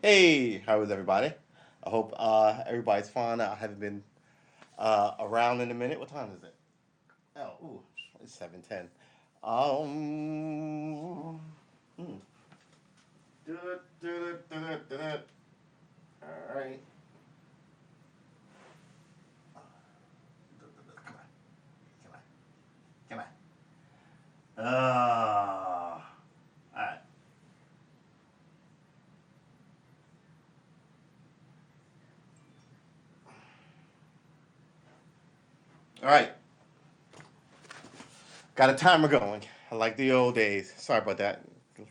Hey, how is everybody? I hope everybody's fine. I haven't been around in a minute. What time is it? Oh, ooh, it's 7:10. Um, hmm. All right. Come on, come on, come on. All right, all right. Got a timer going. I like the old days. Sorry about that.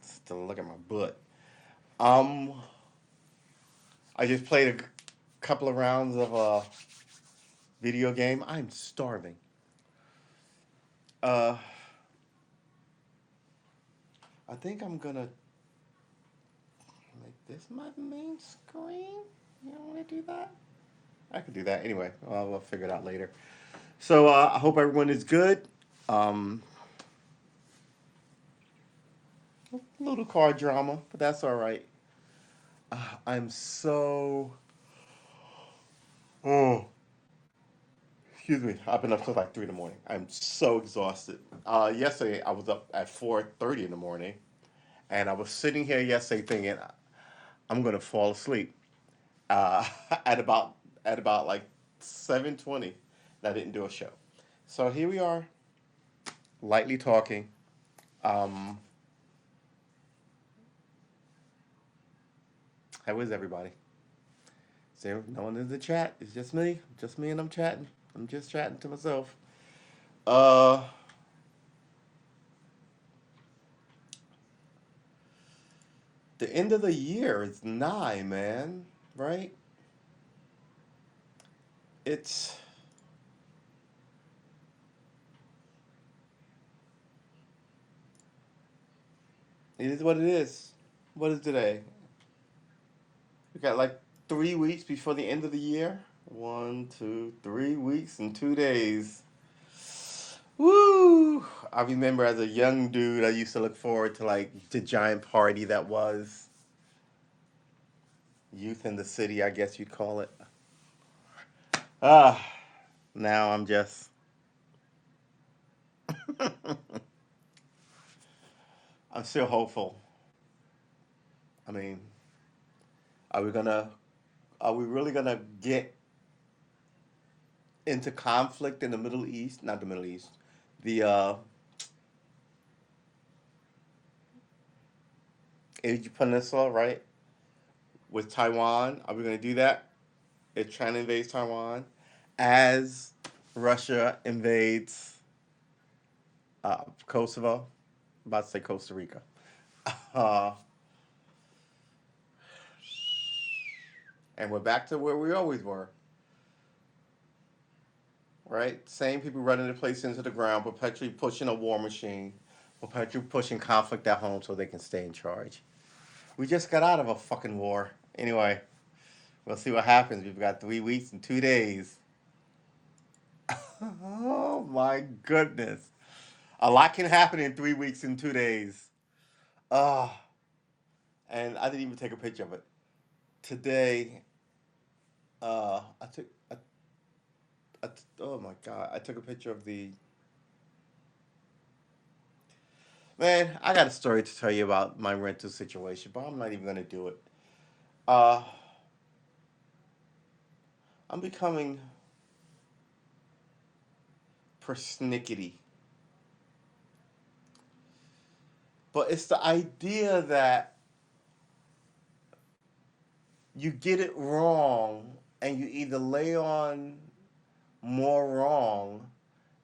Still look at my butt. Um, I just played a couple of rounds of a video game. I'm starving. Uh, I think I'm gonna make this my main screen. You don't want to do that? I could do that anyway. We'll figure it out later. So I hope everyone is good. Um, little car drama, but that's all right. I'm so oh excuse me. I've been up since like 3 in the morning. I'm so exhausted. Yesterday I was up at 4:30 in the morning, and I was sitting here yesterday thinking I'm gonna fall asleep. uh, at about like 7:20. And I didn't do a show. So here we are, lightly talking. Um, how is everybody? Is there no one in the chat? It's just me, and I'm chatting. I'm just chatting to myself. Uh, the end of the year is nigh, man. Right? It's it is what it is. What is today? We got like 3 weeks before the end of the year. 1, 2, 3 weeks and 2 days. Woo! I remember as a young dude, I used to look forward to like the giant party that was Youth in the City, I guess you'd call it. Ah, now I'm just. I'm still hopeful. I mean, are we gonna? Are we really gonna get into conflict in the Middle East? Not the Middle East. The Asia Peninsula, right? With Taiwan, are we gonna do that? If China invades Taiwan, as Russia invades Kosovo. I'm about to say Costa Rica. Uh, and we're back to where we always were, right? Same people running the place into the ground, perpetually pushing a war machine, perpetually pushing conflict at home so they can stay in charge. We just got out of a fucking war. Anyway, we'll see what happens. We've got 3 weeks and 2 days. Oh my goodness. A lot can happen in 3 weeks and 2 days. Oh, and I didn't even take a picture of it. Today, I took, oh my God, I took a picture of the, man, I got a story to tell you about my rental situation, but I'm not even going to do it. Uh, I'm becoming persnickety. But it's the idea that you get it wrong and you either lay on more wrong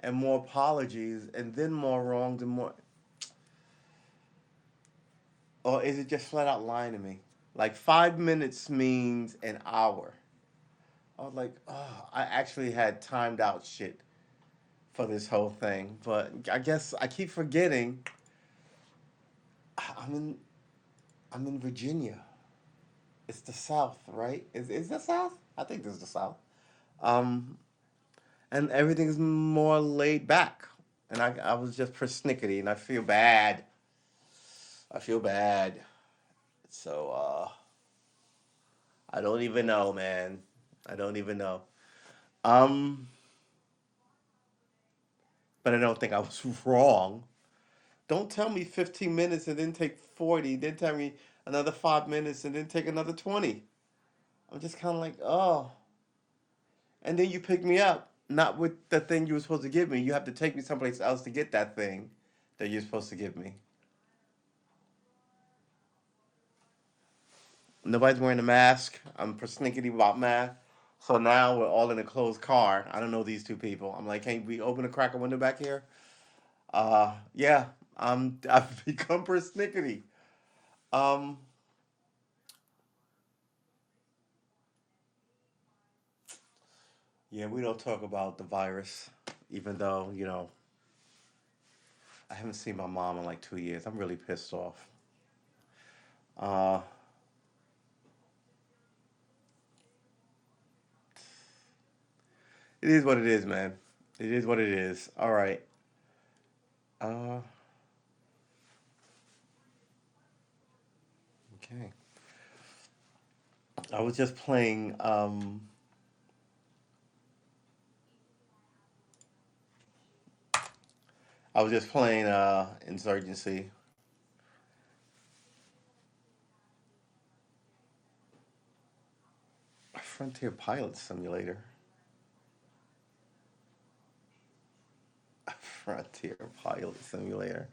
and more apologies and then more wrongs and more, or is it just flat out lying to me? Like 5 minutes means an hour. I was like, oh, I actually had timed out shit for this whole thing. But I guess I keep forgetting I'm in I'm in Virginia. It's the South, right? Is the South? I think this is the South. Um, and everything's more laid back. And I was just persnickety, and I feel bad. I feel bad. So I don't even know, man. I don't even know. Um, but I don't think I was wrong. Don't tell me 15 minutes and then take 40, then tell me another 5 minutes and then take another 20. I'm just kind of like, oh. And then you pick me up, not with the thing you were supposed to give me. You have to take me someplace else to get that thing that you're supposed to give me. Nobody's wearing a mask. I'm persnickety about math. So now we're all in a closed car. I don't know these two people. I'm like, can we open a crack a window back here? Yeah, I've become persnickety. Um, yeah, we don't talk about the virus, even though I haven't seen my mom in like 2 years. I'm really pissed off. Uh, it is what it is, man. It is what it is. All right. Uh, okay. I was just playing. I was just playing Insurgency. Frontier Pilot Simulator. Frontier Pilot Simulator.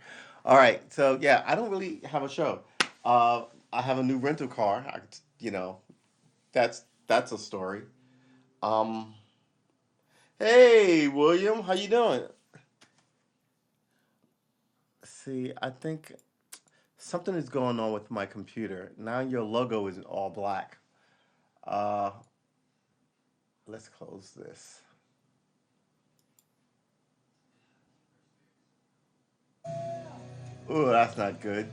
All right, so yeah, I don't really have a show. I have a new rental car. You know, that's a story. Um, hey William, how you doing? See, I think something is going on with my computer. Now your logo is all black. Uh, let's close this. Ooh, that's not good.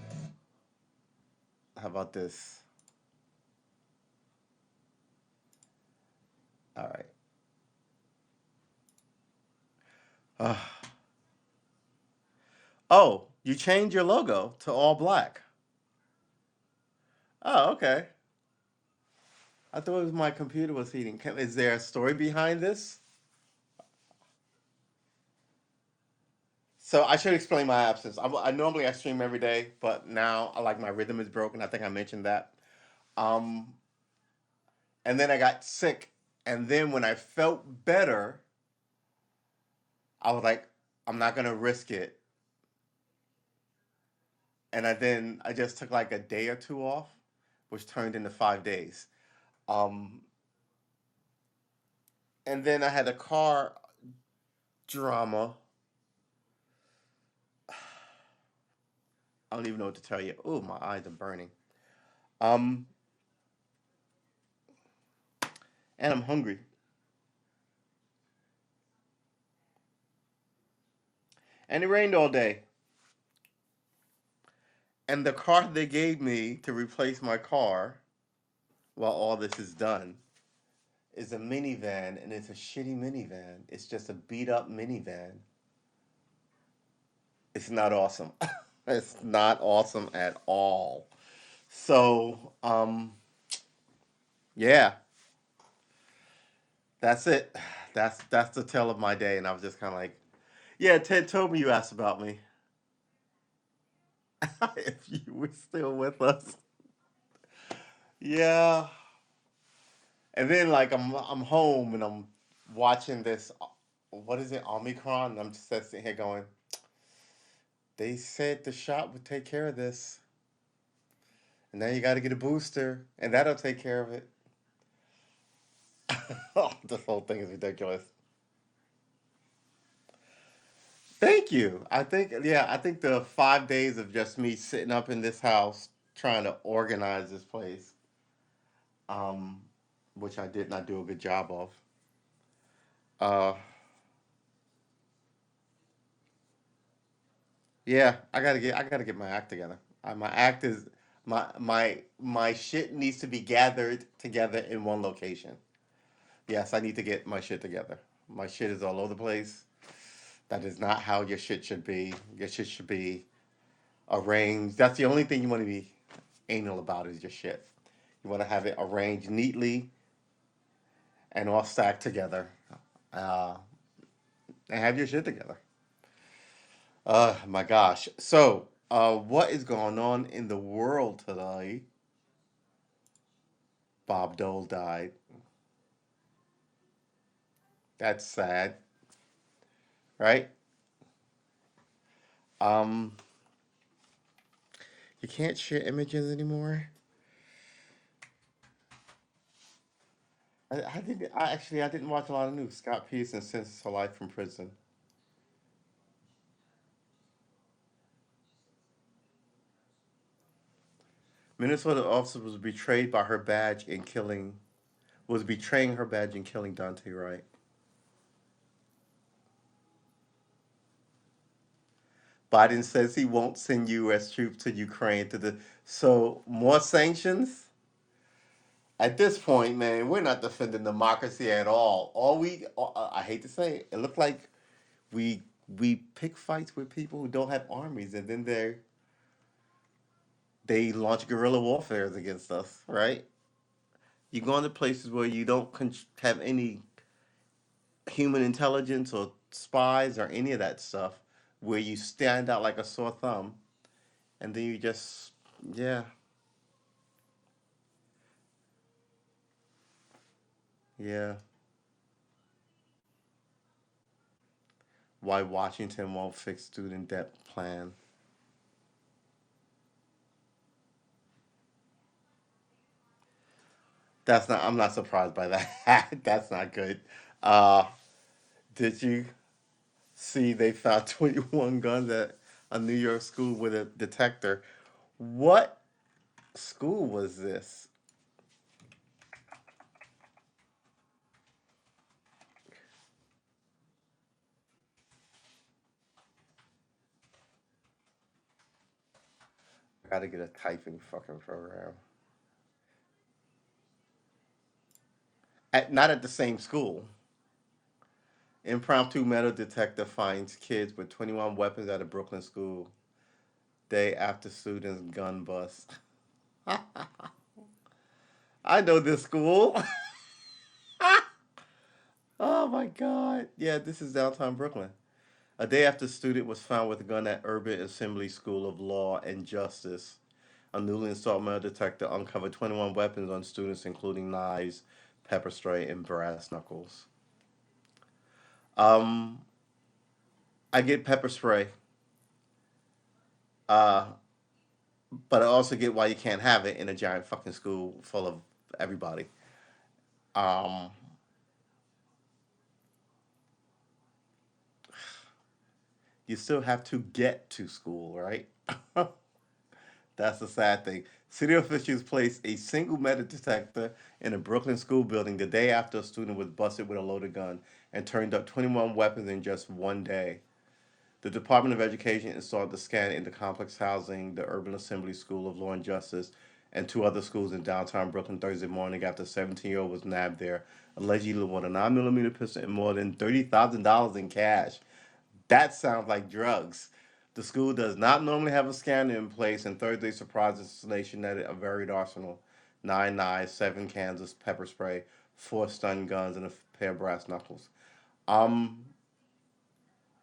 How about this? All right. Uh, oh, you changed your logo to all black. Oh, okay. I thought it was my computer was heating. Is there a story behind this? So I should explain my absence. I normally I stream every day, but now I like my rhythm is broken. I think I mentioned that. Um, and then I got sick, and then when I felt better, I was like, I'm not gonna risk it. And I just took like a day or two off, which turned into 5 days. Um, and then I had a car drama. I don't even know what to tell you. Oh, my eyes are burning. Um, and I'm hungry. And it rained all day. And the car they gave me to replace my car while all this is done is a minivan, and it's a shitty minivan. It's just a beat up minivan. It's not awesome. It's not awesome at all. So, yeah, that's it. That's the tale of my day, and I was just kind of like, yeah. Ted told me you asked about me. If you were still with us, yeah. And then like I'm home and I'm watching this. What is it, Omicron? And I'm just sitting here going. They said the shot would take care of this, and now you got to get a booster, and that'll take care of it. Oh, this whole thing is ridiculous. Thank you. I think the 5 days of just me sitting up in this house trying to organize this place, um, which I did not do a good job of. Uh, yeah, I gotta get my act together. My act is my shit needs to be gathered together in one location. Yes, I need to get my shit together. My shit is all over the place. That is not how your shit should be. Your shit should be arranged. That's the only thing you want to be anal about is your shit. You want to have it arranged neatly and all stacked together, uh, and have your shit together. My gosh. So, what is going on in the world today? Bob Dole died. That's sad, right? Um, you can't share images anymore. I didn't. I didn't watch a lot of news. Scott Peterson sentenced to life from prison. Minnesota officer was betrayed by her badge in killing. Was betraying her badge in killing Dante Wright. Biden says he won't send U.S. troops to Ukraine to the. So more sanctions. At this point, man, we're not defending democracy at all. I hate to say it, it looked like we we pick fights with people who don't have armies, and then they launch guerrilla warfare against us, right? You go into places where you don't have any human intelligence or spies or any of that stuff, where you stand out like a sore thumb, and then you just, yeah, yeah. Why Washington won't fix student debt plan. That's not. I'm not surprised by that. That's not good. Uh, did you see they found 21 guns at a New York school with a detector? What school was this? I gotta get a typing fucking program. Not at the same school. Impromptu metal detector finds kids with 21 weapons at a Brooklyn school day after students gun bust. I know this school. Oh my god. Yeah, this is downtown Brooklyn. A day after a student was found with a gun at Urban Assembly School of Law and Justice, a newly installed metal detector uncovered 21 weapons on students, including knives, pepper spray, and brass knuckles. Um, I get pepper spray, uh, but I also get why you can't have it in a giant fucking school full of everybody. Um, you still have to get to school, right? That's the sad thing. City officials placed a single metal detector in a Brooklyn school building the day after a student was busted with a loaded gun and turned up 21 weapons in just one day. The Department of Education installed the scan in the complex housing the Urban Assembly School of Law and Justice and two other schools in downtown Brooklyn Thursday morning after a 17-year-old was nabbed there, allegedly with a 9mm pistol and more than $30,000 in cash. That sounds like drugs. The school does not normally have a scanner in place, and Thursday surprised installation at a varied arsenal: nine knives, seven cans of pepper spray, four stun guns, and a pair of brass knuckles. Um,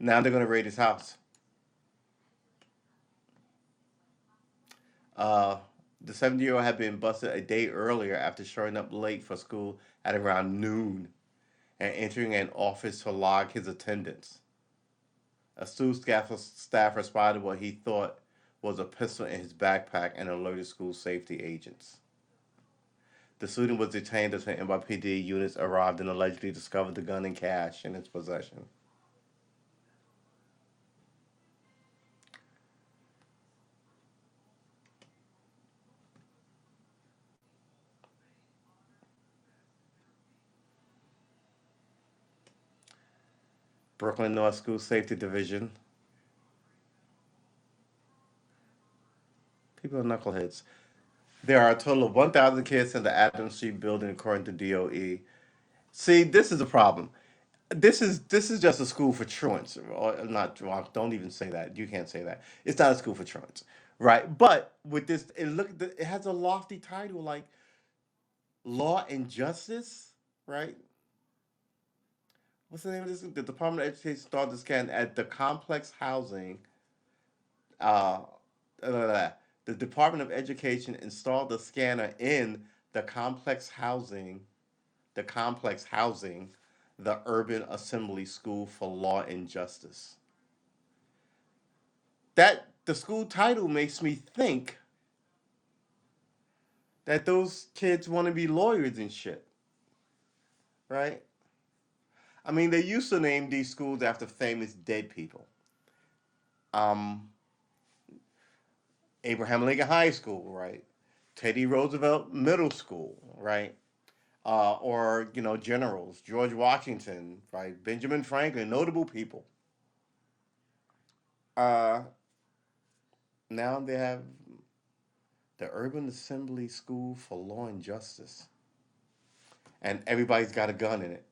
Now they're gonna raid his house. Uh, the 70-year-old had been busted a day earlier after showing up late for school at around noon and entering an office to log his attendance. A staff responded what he thought was a pistol in his backpack and alerted school safety agents. The student was detained as NYPD units arrived and allegedly discovered the gun and cash in its possession. Brooklyn North School Safety Division. People are knuckleheads. There are a total of 1,000 kids in the Adams Street building, according to DOE. See, this is a problem. This is just a school for truants, or not. Well, don't even say that. You can't say that. It's not a school for truants, right? But with this, it has a lofty title like Law and Justice, right? What's the name of this? The Department of Education started the scan at the complex housing. Uh, the Department of Education installed the scanner in the complex housing, the complex housing, the Urban Assembly School for Law and Justice. That the school title makes me think that those kids want to be lawyers and shit, right? I mean, they used to name these schools after famous dead people. Um, Abraham Lincoln High School, right? Teddy Roosevelt Middle School, right? Or generals, George Washington, right? Benjamin Franklin, notable people. Uh, Now they have the Urban Assembly School for Law and Justice, and everybody's got a gun in it.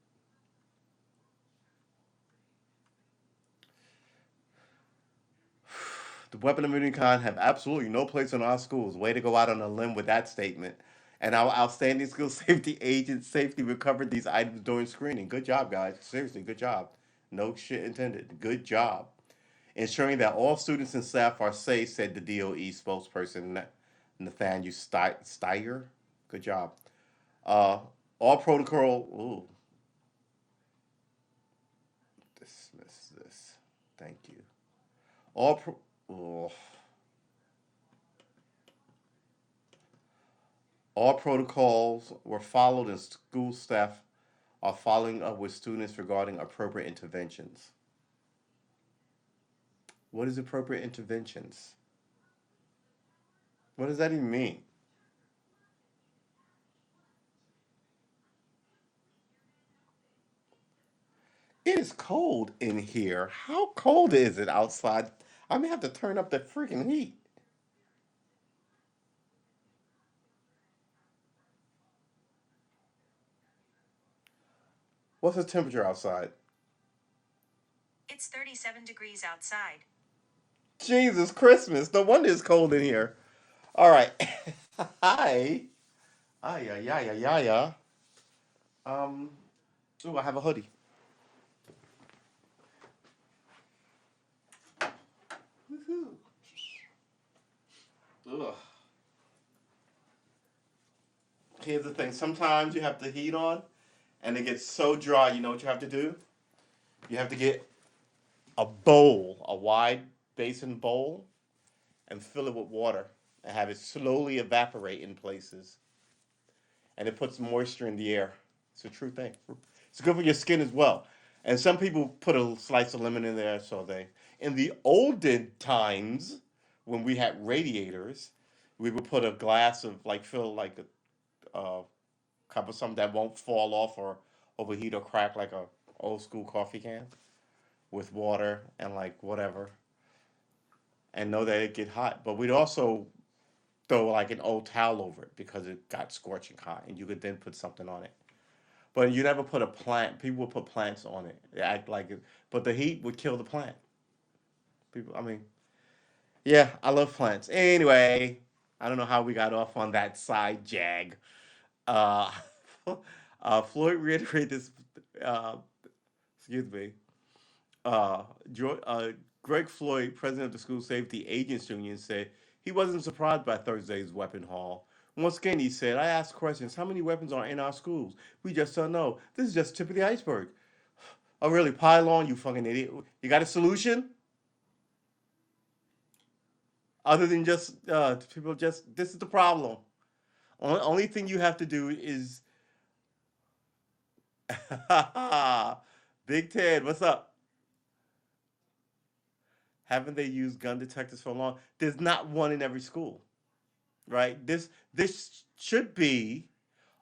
The weapon of any kind have absolutely no place in our schools. Way to go out on a limb with that statement. And our outstanding school safety agents safely recovered these items during screening. Good job, guys. Seriously, good job. No shit intended. Good job. Ensuring that all students and staff are safe, said the DOE spokesperson Nathaniel Steyer. Good job. Uh, all protocol. Ooh, dismiss this. Thank you. All pro. Ooh. All protocols were followed, and school staff are following up with students regarding appropriate interventions. What is appropriate interventions? What does that even mean? It is cold in here. How cold is it outside? I may have to turn up the freaking heat. What's the temperature outside? It's 37 degrees outside. Jesus Christmas. No wonder it's cold in here. All right. Hi. Ay, ay, ay, ay, ay, ay. Um, ooh, I have a hoodie. Woohoo. Ugh. Here's the thing. Sometimes you have the heat on and it gets so dry, you know what you have to do? You have to get a bowl, a wide basin bowl, and fill it with water and have it slowly evaporate in places. And it puts moisture in the air. It's a true thing. It's good for your skin as well. And some people put a slice of lemon in there, so they. In the olden times, when we had radiators, we would put a glass of fill like a cup of something that won't fall off or overheat or crack like a old school coffee can with water and like whatever, and know that it get hot. But we'd also throw like an old towel over it because it got scorching hot, and you could then put something on it. But you never put a plant. People would put plants on it. They act like it, but the heat would kill the plant. People, I mean, yeah, I love plants. Anyway, I don't know how we got off on that side jag. Uh, Floyd reiterated this. Uh, excuse me. Uh, Greg Floyd, president of the School Safety Agents Union, said he wasn't surprised by Thursday's weapon haul. Once again, he said, I asked questions. How many weapons are in our schools? We just don't know. This is just the tip of the iceberg. Oh, really? Pile on, you fucking idiot. You got a solution? Other than just, people just, this is the problem. Only thing you have to do is, Big Ted, what's up? Haven't they used gun detectors for long? There's not one in every school, right? This should be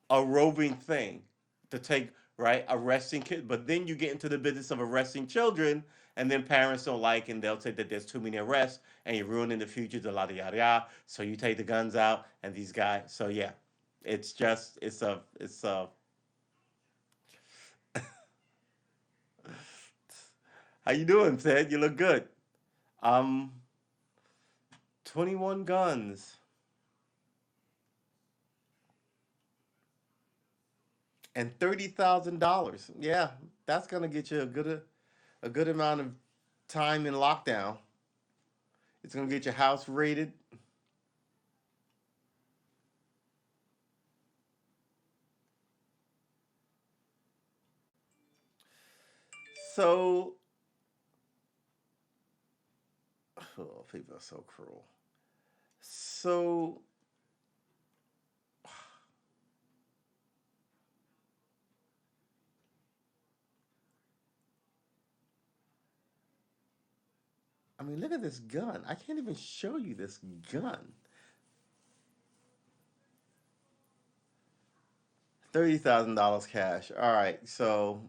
a roving thing to take, right, arresting kids. But then you get into the business of arresting children, and then parents don't like, and they'll say that there's too many arrests, and you're ruining the future, the yada yada yada. So you take the guns out, and these guys. So yeah, it's a. How you doing, Ted? You look good. Um, 21 guns. And $30,000. Yeah, that's gonna get you a good amount of time in lockdown. It's gonna get your house rated. So, oh, people are so cruel. So, I mean, look at this gun. I can't even show you this gun. $30,000 cash. All right, so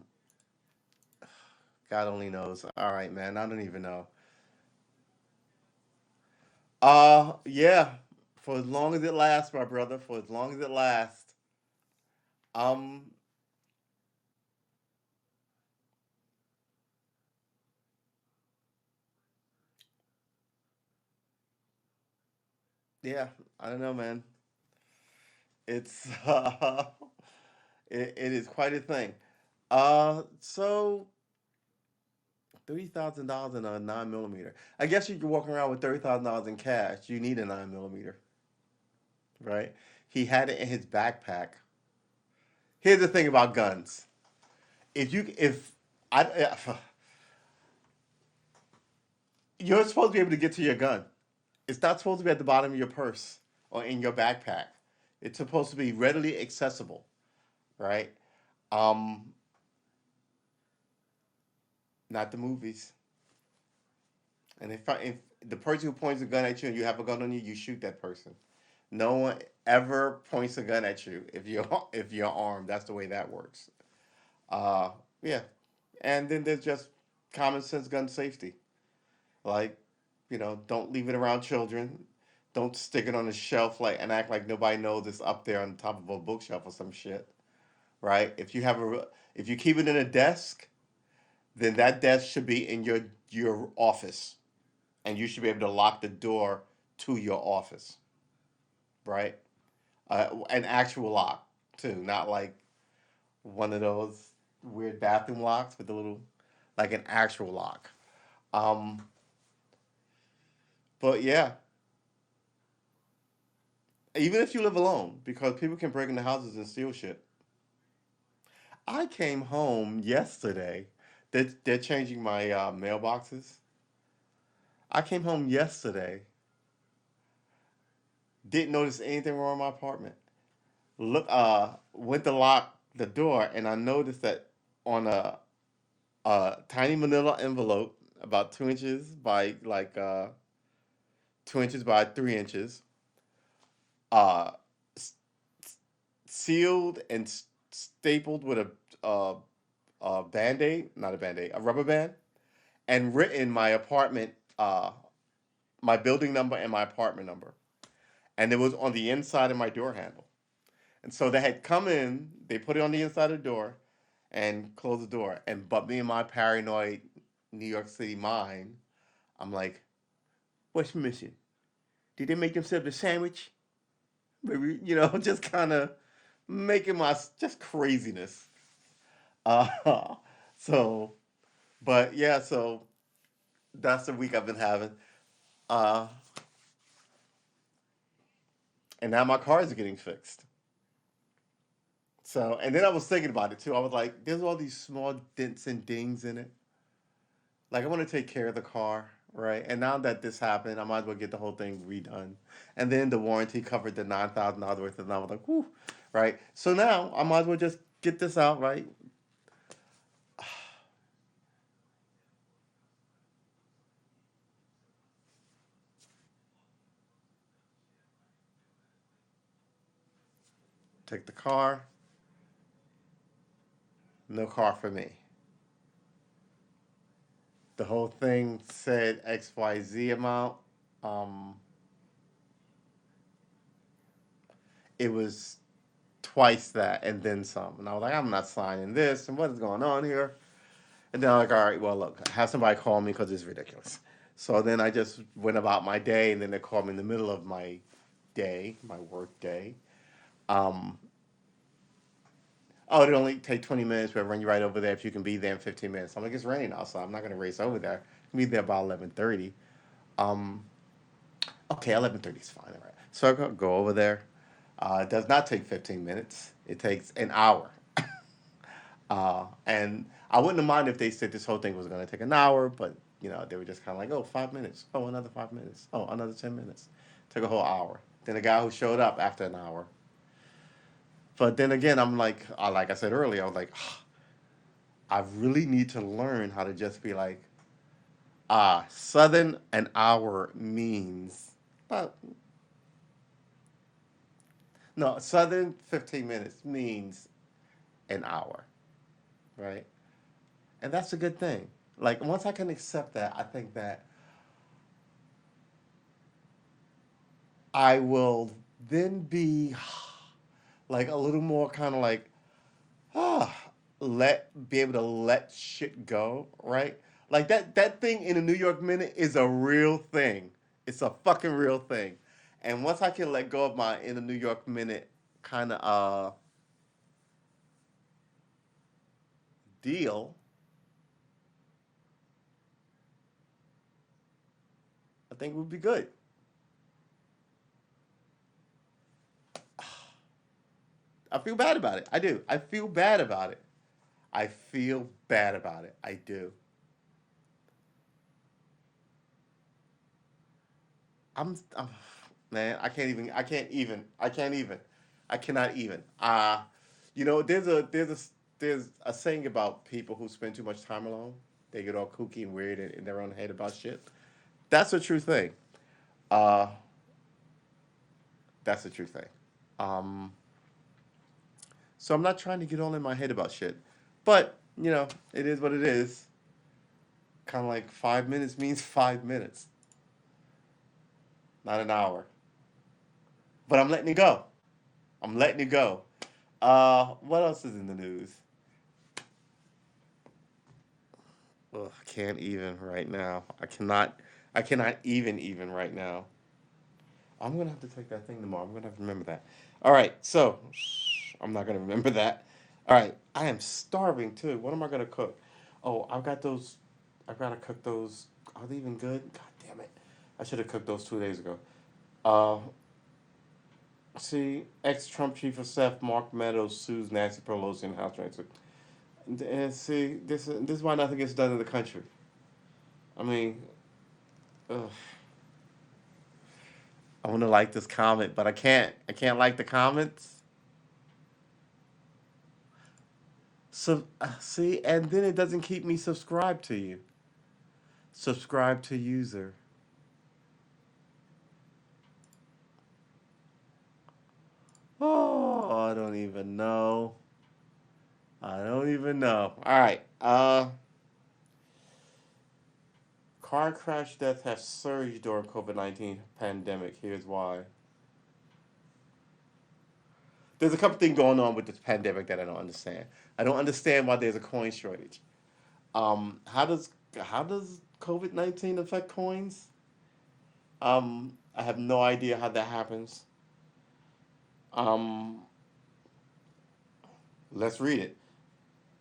God only knows. All right, man. I don't even know. Yeah. For as long as it lasts, my brother. For as long as it lasts. Um, yeah. I don't know, man. It's it is quite a thing. So $30,000 in a 9 millimeter. I guess you could walk around with $30,000 in cash. You need a 9 millimeter, right? He had it in his backpack. Here's the thing about guns. If I you're supposed to be able to get to your gun. It's not supposed to be at the bottom of your purse or in your backpack. It's supposed to be readily accessible, right? Um, Not the movies. And if the person who points a gun at you and you have a gun on you, you shoot that person. No one ever points a gun at you if you're if you're armed. That's the way that works. Uh, yeah. And then there's just common sense gun safety. Like, don't leave it around children. Don't stick it on a shelf like and act like nobody knows it's up there on top of a bookshelf or some shit. Right? If you keep it in a desk, then that desk should be in your office, and you should be able to lock the door to your office. Right? An actual lock too, not like one of those weird bathroom locks with the little, like an actual lock. Um, but yeah, even if you live alone, because people can break into houses and steal shit. I came home yesterday. They're changing my mailboxes. I came home yesterday. Didn't notice anything wrong with my apartment. Went to lock the door, and I noticed that on a tiny manila envelope, about 2 inches by 2 inches by 3 inches, uh, s- sealed and stapled with a band aid, not a band aid, a rubber band, and written my building number and my apartment number, and it was on the inside of my door handle. And so they had come in, they put it on the inside of the door, and closed the door. And but me and my paranoid New York City mind, I'm like, what's missing? Did they make themselves a sandwich? Maybe just kind of making my just craziness. Uh, so, but yeah, so that's the week I've been having. Uh, and now my cars are getting fixed. So, and then I was thinking about it too. I was like, there's all these small dents and dings in it. Like, I want to take care of the car, right? And now that this happened, I might as well get the whole thing redone. And then the warranty covered the $9,000 worth, and I was like, whew, right? So now I might as well just get this out, right? Take the car, no car for me. The whole thing said XYZ amount. Um, it was twice that and then some. And I was like, I'm not signing this. And what is going on here? And then I'm like, all right, well, look, have somebody call me because it's ridiculous. So then I just went about my day, and then they called me in the middle of my day, my work day. Um, oh, it only take 20 minutes. We'll run you right over there if you can be there in 15 minutes. I'm like, it's raining outside. I'm not gonna race over there. I can be there by 11:30. Um, okay, 11:30 is fine. All right. So I go over there. It does not take 15 minutes. It takes an hour. And I wouldn't have minded if they said this whole thing was going to take an hour, but they were just kind of like, oh, 5 minutes. Oh, another 5 minutes. Oh, another 10 minutes. Took a whole hour. Then a guy who showed up after an hour. But then again, I'm like I said earlier, I was like, I really need to learn how to just be like, Southern an hour means, uh, no, Southern 15 minutes means an hour, right? And that's a good thing. Like once I can accept that, I think that I will then be like a little more kind of like ah let be able to let shit go, right? Like that thing in the New York Minute is a real thing. It's a fucking real thing. And once I can let go of my in the New York Minute kind of deal, I think we'll be good. I feel bad about it. I do. I feel bad about it. I feel bad about it. I do. I'm man, I can't even I can't even I can't even I cannot even. There's a saying about people who spend too much time alone. They get all kooky and weird in their own head about shit. That's a true thing. Uh that's a true thing. Um so I'm not trying to get all in my head about shit. But, it is what it is. Kind of like 5 minutes means 5 minutes, not an hour. But I'm letting it go. I'm letting it go. What else is in the news? Ugh, I can't even right now. I cannot. I cannot even right now. I'm gonna have to take that thing tomorrow. I'm gonna have to remember that. All right. So I'm not gonna remember that. All right. I am starving too. What am I gonna cook? Oh, I've got those. I've gotta cook those. Are they even good? God damn it! I should have cooked those 2 days ago. Uh, see, ex-Trump chief of staff Mark Meadows sues Nancy Pelosi in House Ranger. And see, this is why nothing gets done in the country. I mean, ugh, I want to like this comment, but I can't. I can't like the comments. So see, and then it doesn't keep me subscribed to you. Subscribe to user. Oh, I don't even know. I don't even know. All right. Car crash deaths have surged during COVID-19 pandemic. Here's why. There's a couple things going on with this pandemic that I don't understand. I don't understand why there's a coin shortage. How does COVID-19 affect coins? I have no idea how that happens. Um, let's read it.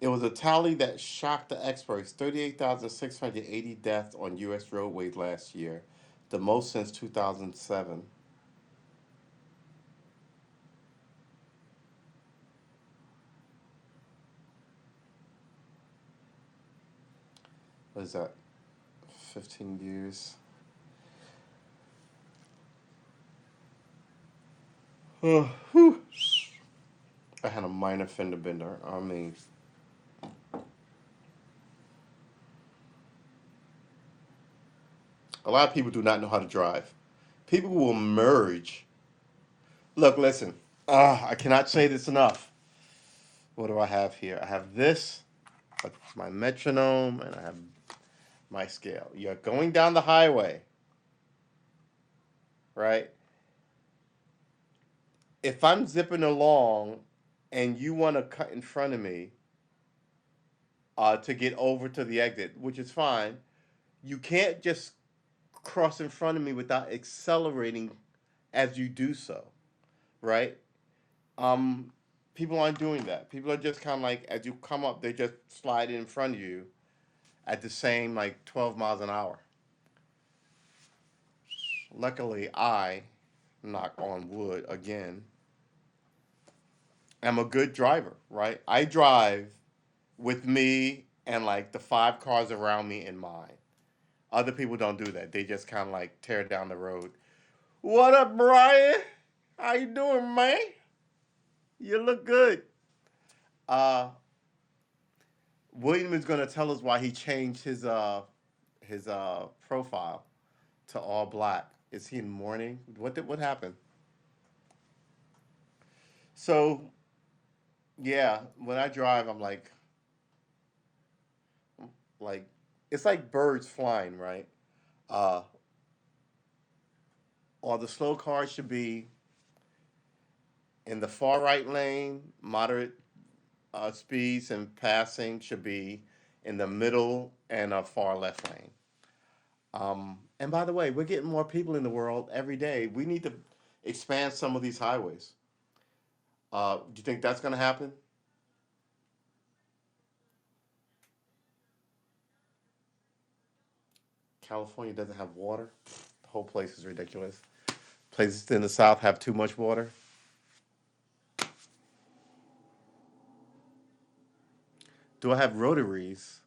It was a tally that shocked the experts: 38,680 deaths on U.S. roadways last year, the most since 2007. What is that? 15 years. Whew. I had a minor fender bender. I mean, a lot of people do not know how to drive. People will merge. Look, listen. I cannot say this enough. What do I have here? I have this, my metronome, and I have my scale. You're going down the highway, right? If I'm zipping along and you want to cut in front of me to get over to the exit, which is fine, you can't just cross in front of me without accelerating as you do so, right? Um, People aren't doing that. People are just kind of like, as you come up, they just slide in front of you at the same like 12 miles an hour. Luckily, I, knock on wood again, am a good driver, right? I drive with me and like the five cars around me in mind. Other people don't do that. They just kind of like tear down the road. What up, Brian? How you doing, man? You look good. Uh, William is going to tell us why he changed his profile to all black. Is he in mourning? What happened? So yeah, when I drive, I'm like it's like birds flying, right? Uh, or the slow cars should be in the far right lane. Moderate speeds and passing should be in the middle and a far left lane. And by the way, we're getting more people in the world every day. We need to expand some of these highways. Do you think that's going to happen? California doesn't have water. The whole place is ridiculous. Places in the South have too much water. Do I have rotaries?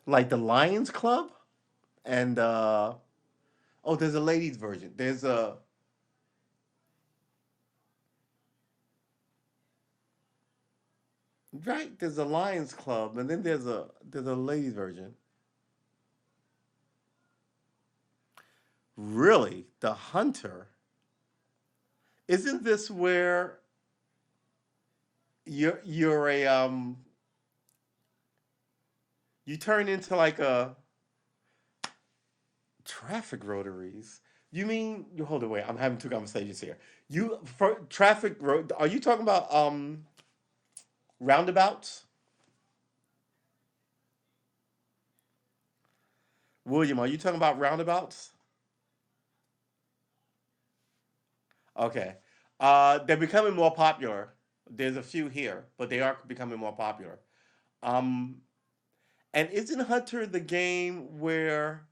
Like the Lions Club? And oh, there's a ladies version. There's a Lions Club, and then there's a ladies version. Really, the Hunter? Isn't this where you're a you turn into like a traffic rotaries? You mean you hold it? Wait, I'm having two conversations here. You for traffic road? Are you talking about roundabouts? William, are you talking about roundabouts? Okay. They're becoming more popular. There's a few here, but they are becoming more popular. Um, and isn't Hunter the game where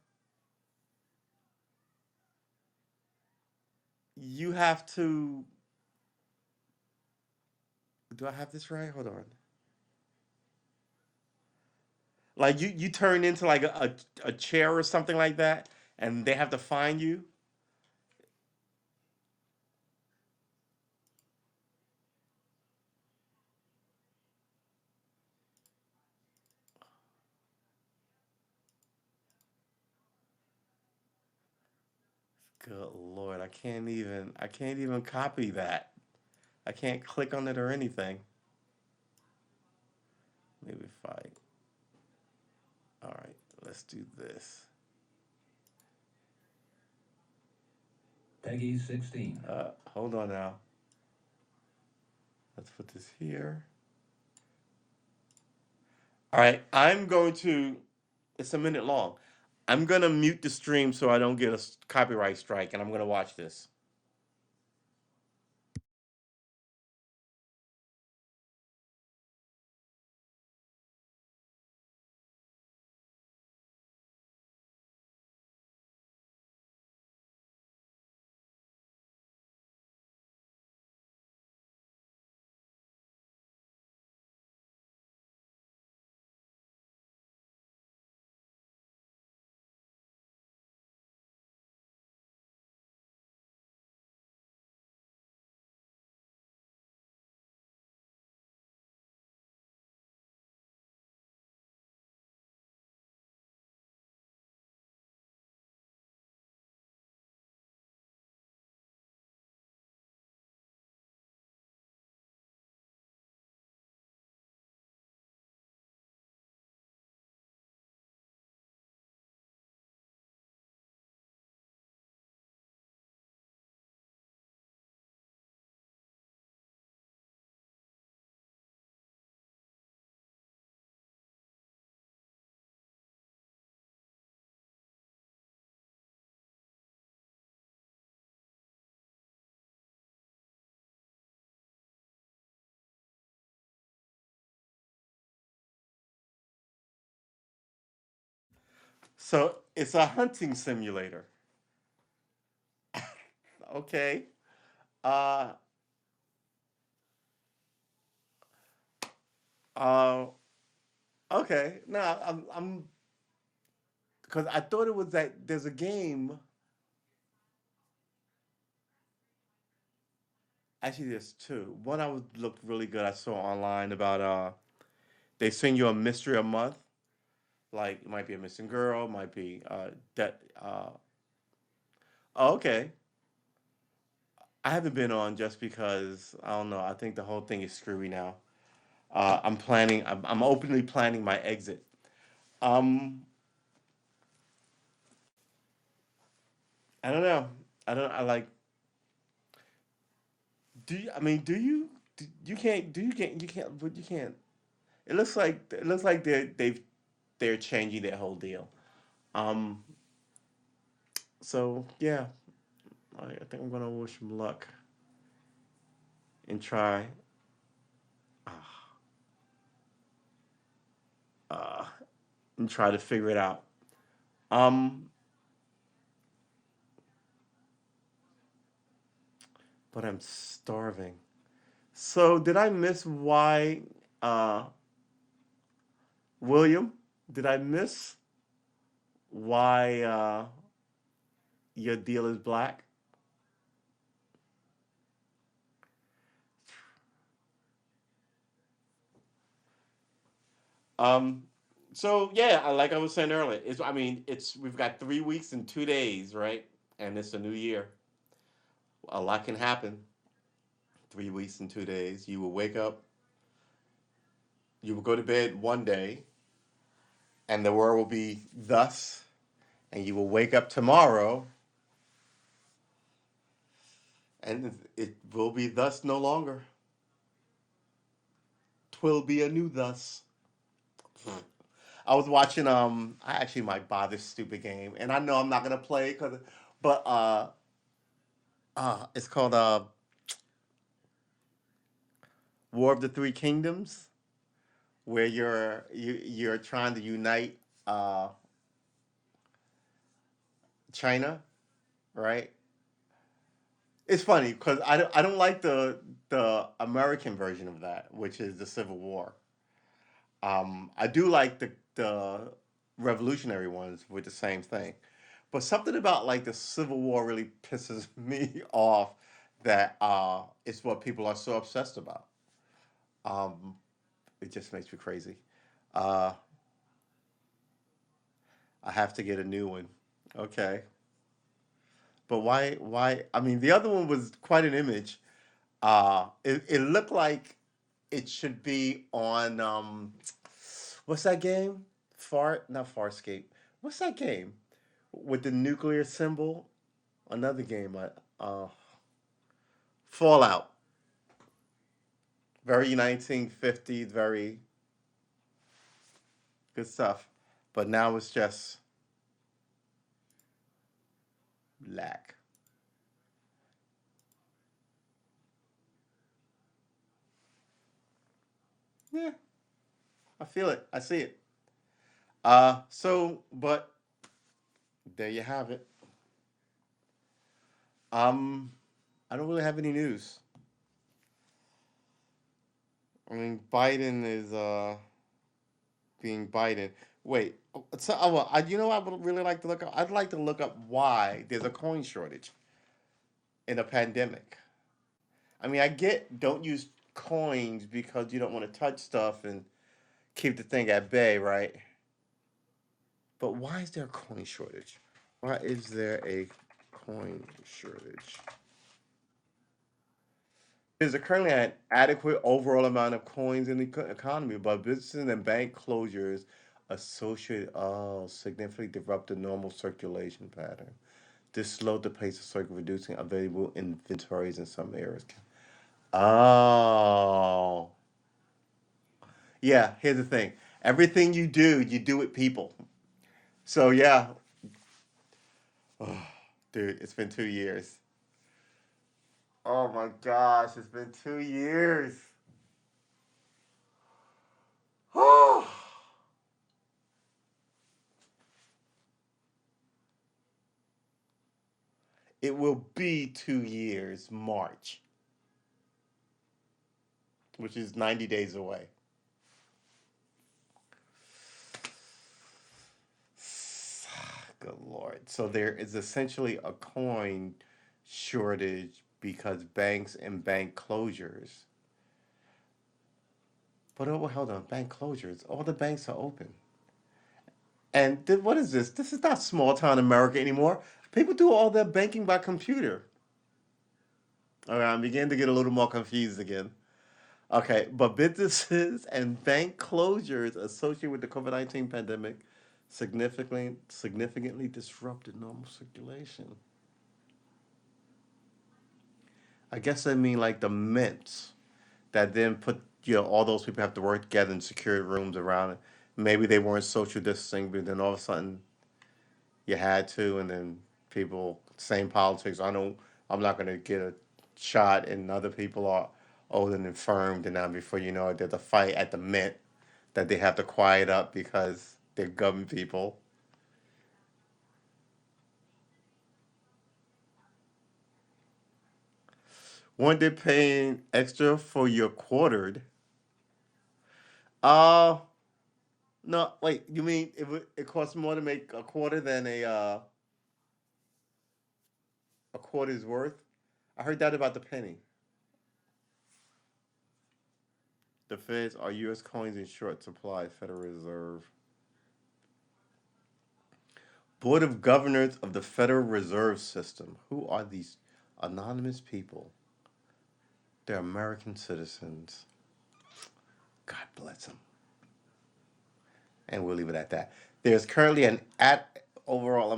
you have to? Do I have this right? Hold on. Like you turn into like a chair or something like that, and they have to find you. Good Lord, I can't even copy that. I can't click on it or anything. Maybe if I. All right, let's do this. Peggy 16. Hold on now. Let's put this here. All right, I'm going to. It's a minute long. I'm gonna mute the stream so I don't get a copyright strike, and I'm gonna watch this. So it's a hunting simulator. Okay. Uh, uh, okay. No, I'm, because I thought it was that there's a game. Actually, there's two. One I was looked really good. I saw online about they send you a mystery a month. Like it might be a missing girl, might be that. Oh, okay. I haven't been on just because I don't know. I think the whole thing is screwy now. I'm planning. I'm openly planning my exit. Um, I don't know. I don't. I like. Do you? I mean, do you? You can't. Do you can't? You can't. But you can't. It looks like they're changing that whole deal. Um. So yeah, I think I'm gonna wish them luck and try. Uh, uh, and try to figure it out. Um. But I'm starving. So did I miss why? Uh. William, did I miss why your deal is black? Um, so yeah, like I was saying earlier, it's I mean it's we've got 3 weeks and 2 days, right? And it's a new year. A lot can happen. 3 weeks and 2 days. You will wake up. You will go to bed one day, and the world will be thus. And you will wake up tomorrow, and it will be thus no longer. 'Twill be a new thus. I was watching. I actually might buy this stupid game, and I know I'm not gonna play because, but it's called War of the Three Kingdoms, where you're trying to unite uh China, right? It's funny because I don't like the American version of that, which is the Civil War. I do like the revolutionary ones with the same thing, but something about like the Civil War really pisses me off. That it's what people are so obsessed about. Um, it just makes me crazy. Uh, I have to get a new one. Okay, but why? Why? I mean, the other one was quite an image. It looked like it should be on what's that game? Not Farscape. What's that game with the nuclear symbol? Another game. Fallout. Very 1950s. Very good stuff. But now it's just black. Yeah, I feel it. I see it. But there you have it. Um, I don't really have any news. I mean, Biden is being Biden. Wait, so you know, I would really like to look up. I'd like to look up why there's a coin shortage in a pandemic. I mean, I get don't use coins because you don't want to touch stuff and keep the thing at bay, right? But why is there a coin shortage? Why is there a coin shortage? There's currently an adequate overall amount of coins in the economy, but businesses and bank closures associated significantly disrupt the normal circulation pattern. This slowed the pace of circulation, reducing available inventories in some areas. Oh, yeah. Here's the thing: everything you do with people. So yeah, oh, dude, it's been 2 years. Oh my gosh, it's been 2 years. Oh. It will be 2 years, March, which is 90 days away. Good Lord. So there is essentially a coin shortage because banks and bank closures. But oh, hold on, bank closures. All the banks are open. And what is this? This is not small town America anymore. People do all their banking by computer. All right, I'm beginning to get a little more confused again. Okay, but businesses and bank closures associated with the COVID-19 pandemic significantly disrupted normal circulation. I guess I mean like the mints that then put all those people have to work together in secured rooms around it. Maybe they weren't social distancing, but then all of a sudden you had to, and then people same politics. I'm not gonna get a shot, and other people are old and infirmed, and now before you know it, there's a fight at the mint that they have to quiet up because they're government people. Weren't they paying extra for your quartered? Uh no, wait. You mean it costs more to make a quarter than a quarter's worth? I heard that about the penny. The feds are U.S. coins in short supply. Federal Reserve Board of Governors of the Federal Reserve System. Who are these anonymous people? They're American citizens. God bless them. And we'll leave it at that. There's currently an adequate overall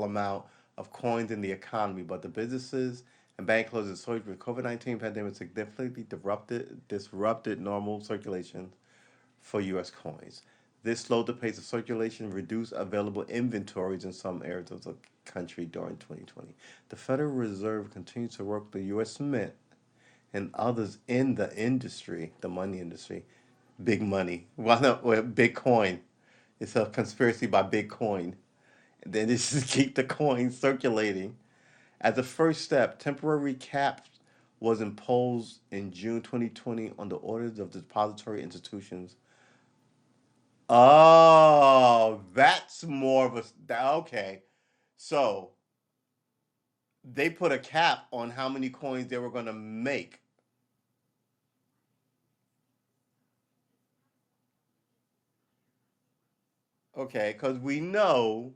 amount of coins in the economy, but the businesses and bank closures associated with COVID-19 pandemic significantly disrupted normal circulation for U.S. coins. This slowed the pace of circulation and reduced available inventories in some areas of the country during 2020. The Federal Reserve continues to work with the U.S. Mint and others in the industry, the money industry, big money. Well, no, well, Bitcoin. It's a conspiracy by Bitcoin. Then they just keep the coins circulating. As a first step, temporary caps was imposed in June 2020 on the orders of depository institutions. Oh, that's more of okay. So they put a cap on how many coins they were going to make. Okay, because we know,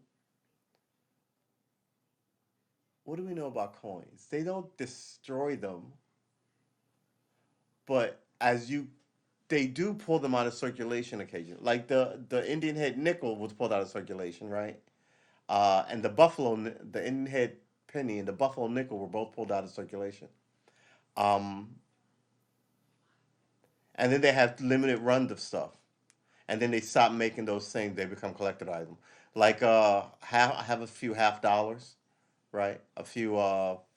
what do we know about coins? They don't destroy them, but they do pull them out of circulation occasionally. Like the Indian head nickel was pulled out of circulation, right? And the Indian head penny and the buffalo nickel were both pulled out of circulation. Um, and then they have limited runs of stuff, and then they stop making those things. They become collector items. Like I have a few $50, right? A few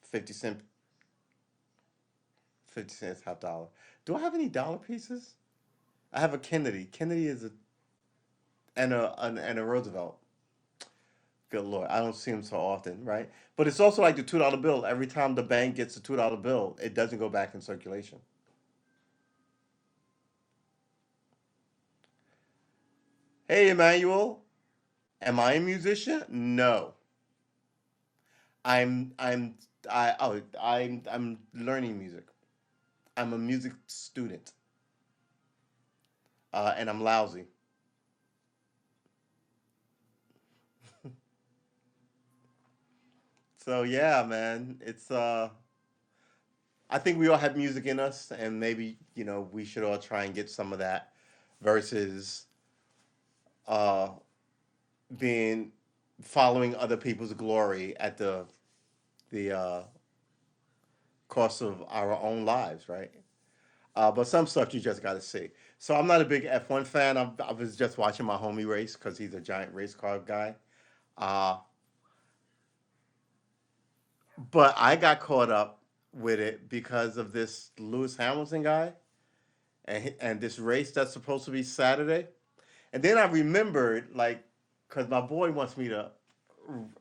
50 cents $50. Do I have any dollar pieces? I have a Kennedy. Kennedy is a and a Roosevelt. Good lord, I don't see them so often, right? But it's also like the $2 bill. Every time the bank gets a $2 bill, it doesn't go back in circulation. Hey, Emmanuel, am I a musician? No, I'm I'm I'm learning music. I'm a music student, and I'm lousy. So yeah, man, it's I think we all have music in us, and maybe we should all try and get some of that, versus uh being following other people's glory at the cost of our own lives, right? But some stuff you just got to see. So I'm not a big F1 fan. I was just watching my homie race because he's a giant race car guy. Uh, but I got caught up with it because of this Lewis Hamilton guy and this race that's supposed to be Saturday. And then I remembered, like, because my boy wants me to.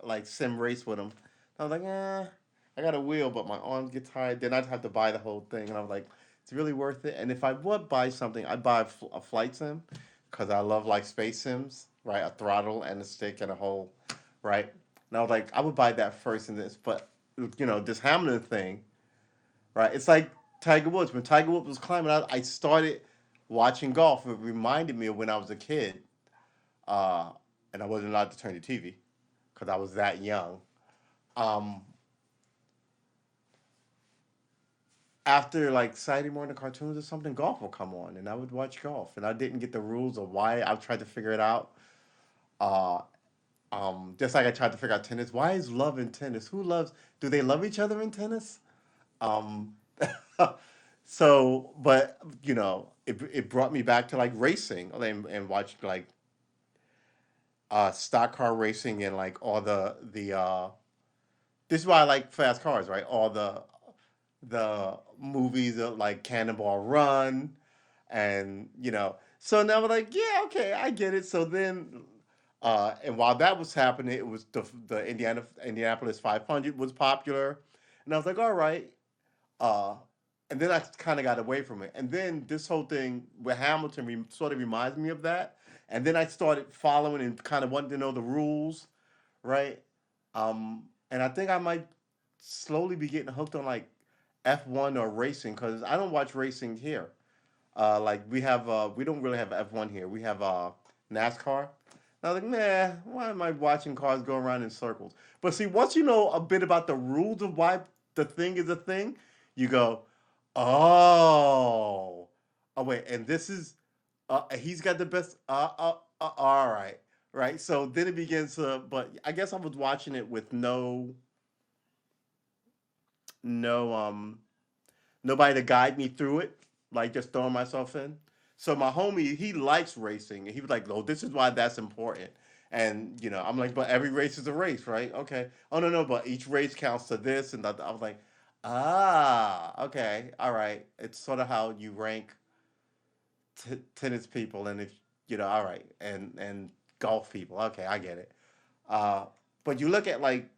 like sim race with him. I was like, I got a wheel, but my arms get tired. Then I'd have to buy the whole thing, and I was like, it's really worth it. And if I would buy something, I'd buy a flight sim because I love like space sims, right? A throttle and a stick and a hole, right? And I was like, I would buy that first in this, but this Hamilton thing, right? It's like Tiger Woods. When Tiger Woods was climbing out, I started watching golf. It reminded me of when I was a kid, uh, and I wasn't allowed to turn the TV because I was that young. Um, After like Saturday morning cartoons or something, golf will come on, and I would watch golf. And I didn't get the rules of why. I tried to figure it out. Uh, just like I tried to figure out tennis. Why is love in tennis? Who loves? Do they love each other in tennis? Um, but it brought me back to like racing and watched like stock car racing and like all the. This is why I like fast cars, right? All the movies of like Cannonball Run, and so now we're like, yeah, okay, I get it. So then, and while that was happening, it was the Indianapolis 500 was popular, and I was like, all right, uh, and then I kind of got away from it, and then this whole thing with Hamilton sort of reminds me of that, and then I started following and kind of wanting to know the rules, right? And I think I might slowly be getting hooked on like F1 or racing because I don't watch racing here. Like we don't really have F1 here. We have NASCAR. And I was like, nah, why am I watching cars go around in circles? But see, once you know a bit about the rules of why the thing is a thing, you go, oh, oh wait, and this is he's got the best. All right, right. So then it begins to. But I guess I was watching it with no nobody to guide me through it, like just throwing myself in. So my homie, he likes racing, and he was like, "Oh, this is why that's important." And I'm like, "But every race is a race, right? Okay. Oh no, but each race counts to this." And I was like, "Ah, okay, all right." It's sort of how you rank tennis people, and if all right, and golf people. Okay, I get it. Uh, but you look at like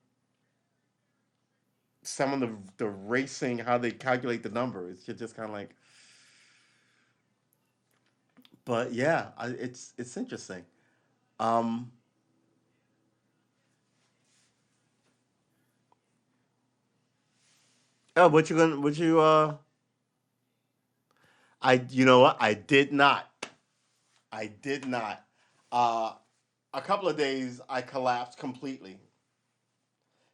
some of the racing, how they calculate the numbers, you're just kind of like, but yeah, it's interesting. Um, oh, what you gonna? What you? You know what? I did not. I did not. Uh, a couple of days I collapsed completely.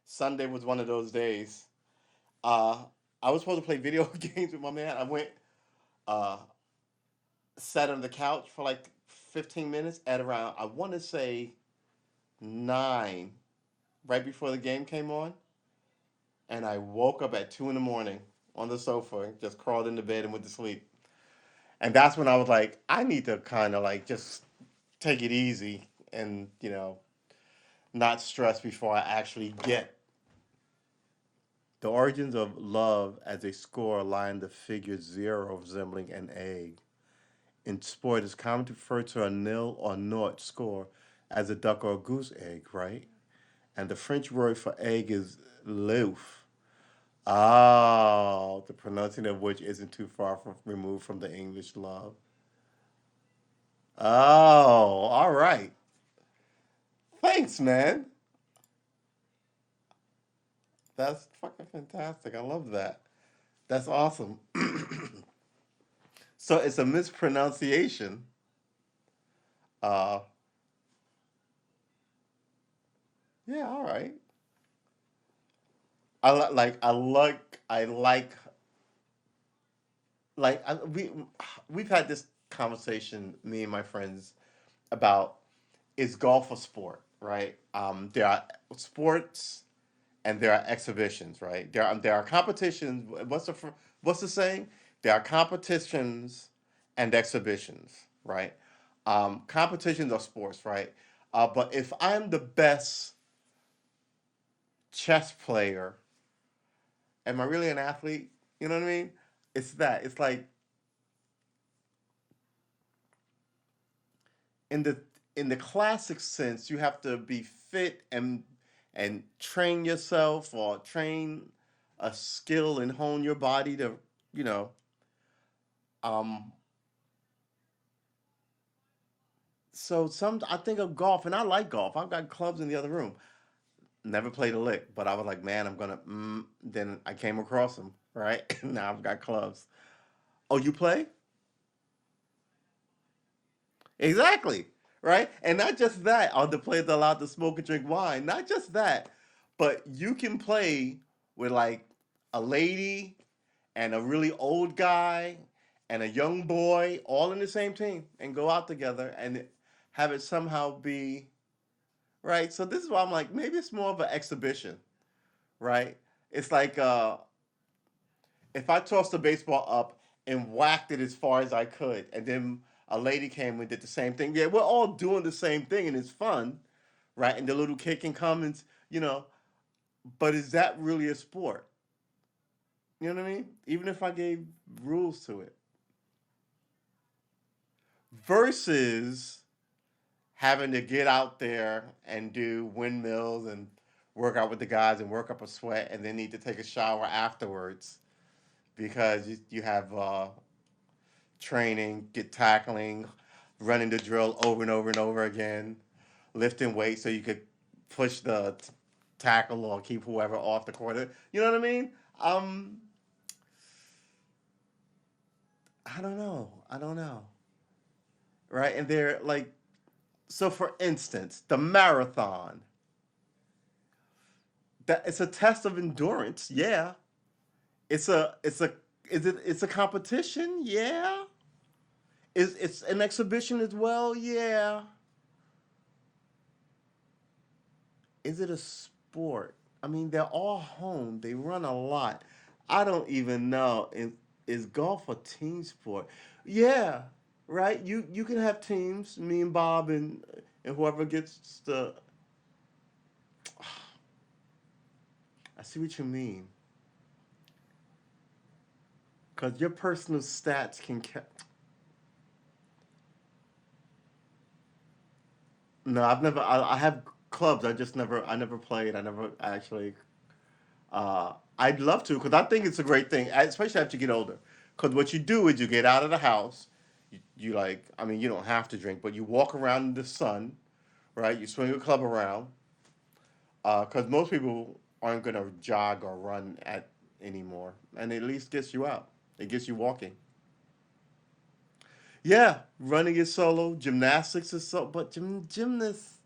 Sunday was one of those days. Uh, I was supposed to play video games with my man. I went, uh, sat on the couch for like 15 minutes at around I want to say 9, right before the game came on, and I woke up at 2 in the morning on the sofa, just crawled into bed and went to sleep. And that's when I was like, I need to kind of like just take it easy and not stress before I actually get. The origins of love as a score lie in the figure zero resembling an egg. In sport, it's common to refer to a nil or naught score as a duck or a goose egg, right? And the French word for egg is loaf. Oh, the pronouncing of which isn't too far removed from the English love. Oh, all right. Thanks, man. That's fucking fantastic. I love that. That's awesome. So it's a mispronunciation. Uh, yeah, all right. We've had this conversation, me and my friends, about is golf a sport, right? There are sports and there are exhibitions, right? There are competitions. What's the saying? There are competitions and exhibitions, right? Competitions are sports, right? But if I'm the best chess player, am I really an athlete? You know what I mean? It's that. It's like in the in the classic sense, you have to be fit and and train yourself or train a skill and hone your body to, you know, um, so some I think of golf, and I like golf. I've got clubs in the other room. Never played a lick, but I was like, man, I'm gonna. Then I came across them, right? Now I've got clubs. Oh, you play? Exactly, right? And not just that, are the players allowed to smoke and drink wine? Not just that, but you can play with like a lady and a really old guy and a young boy all in the same team and go out together and have it somehow be right. So this is why I'm like, maybe it's more of an exhibition, right? It's like if I tossed the baseball up and whacked it as far as I could, and then a lady came and did the same thing. Yeah, we're all doing the same thing, and it's fun, right? And the little kid can come and but is that really a sport? You know what I mean? Even if I gave rules to it, versus having to get out there and do windmills and work out with the guys and work up a sweat, and then need to take a shower afterwards because you have training, get tackling, running the drill over and over and over again, lifting weights so you could push the tackle or keep whoever off the court. You know what I mean? Um, I don't know. I don't know. Right? And they're like, so for instance, the marathon. That it's a test of endurance. Yeah. It's a it's a competition. Yeah. It's an exhibition as well. Yeah. Is it a sport? I mean, they're all home. They run a lot. I don't even know. Is golf a team sport? Yeah, right. You can have teams. Me and Bob and whoever gets the. I see what you mean. Cause your personal stats can. No, I've never. I have clubs. I just never. I never played. I never actually. I'd love to because I think it's a great thing, especially after you get older. Because what you do is you get out of the house, you like, I mean, you don't have to drink, but you walk around in the sun, right? You swing your club around. Because most people aren't gonna jog or run at anymore, and it at least gets you out. It gets you walking. Yeah, running is solo, gymnastics is so, but gymnasts.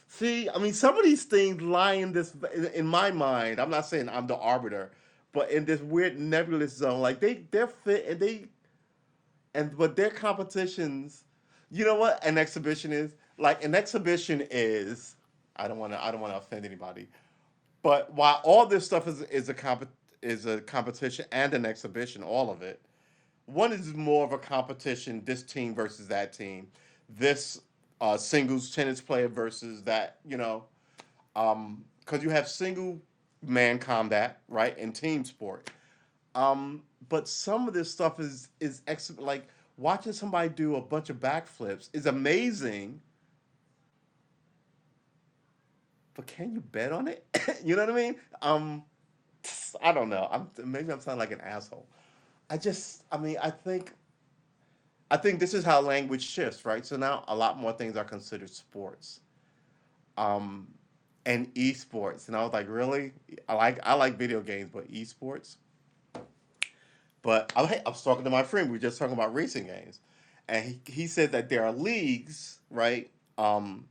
See, I mean, some of these things lie in this in my mind. I'm not saying I'm the arbiter, but in this weird nebulous zone, like they're fit and but their competitions. You know what an exhibition is? Like an exhibition is. I don't want to offend anybody, but while all this stuff is a competition and an exhibition, all of it. One is more of a competition. This team versus that team. This singles tennis player versus that. Because you have single man combat, right, and team sport. But some of this stuff like watching somebody do a bunch of backflips is amazing. But can you bet on it? You know what I mean? I don't know. Maybe I'm sounding like an asshole. I mean, I think this is how language shifts, right? So now a lot more things are considered sports, um, and esports. And I was like, really? I like video games, but esports. But I was talking to my friend. We were just talking about racing games, and he said that there are leagues, right? Um,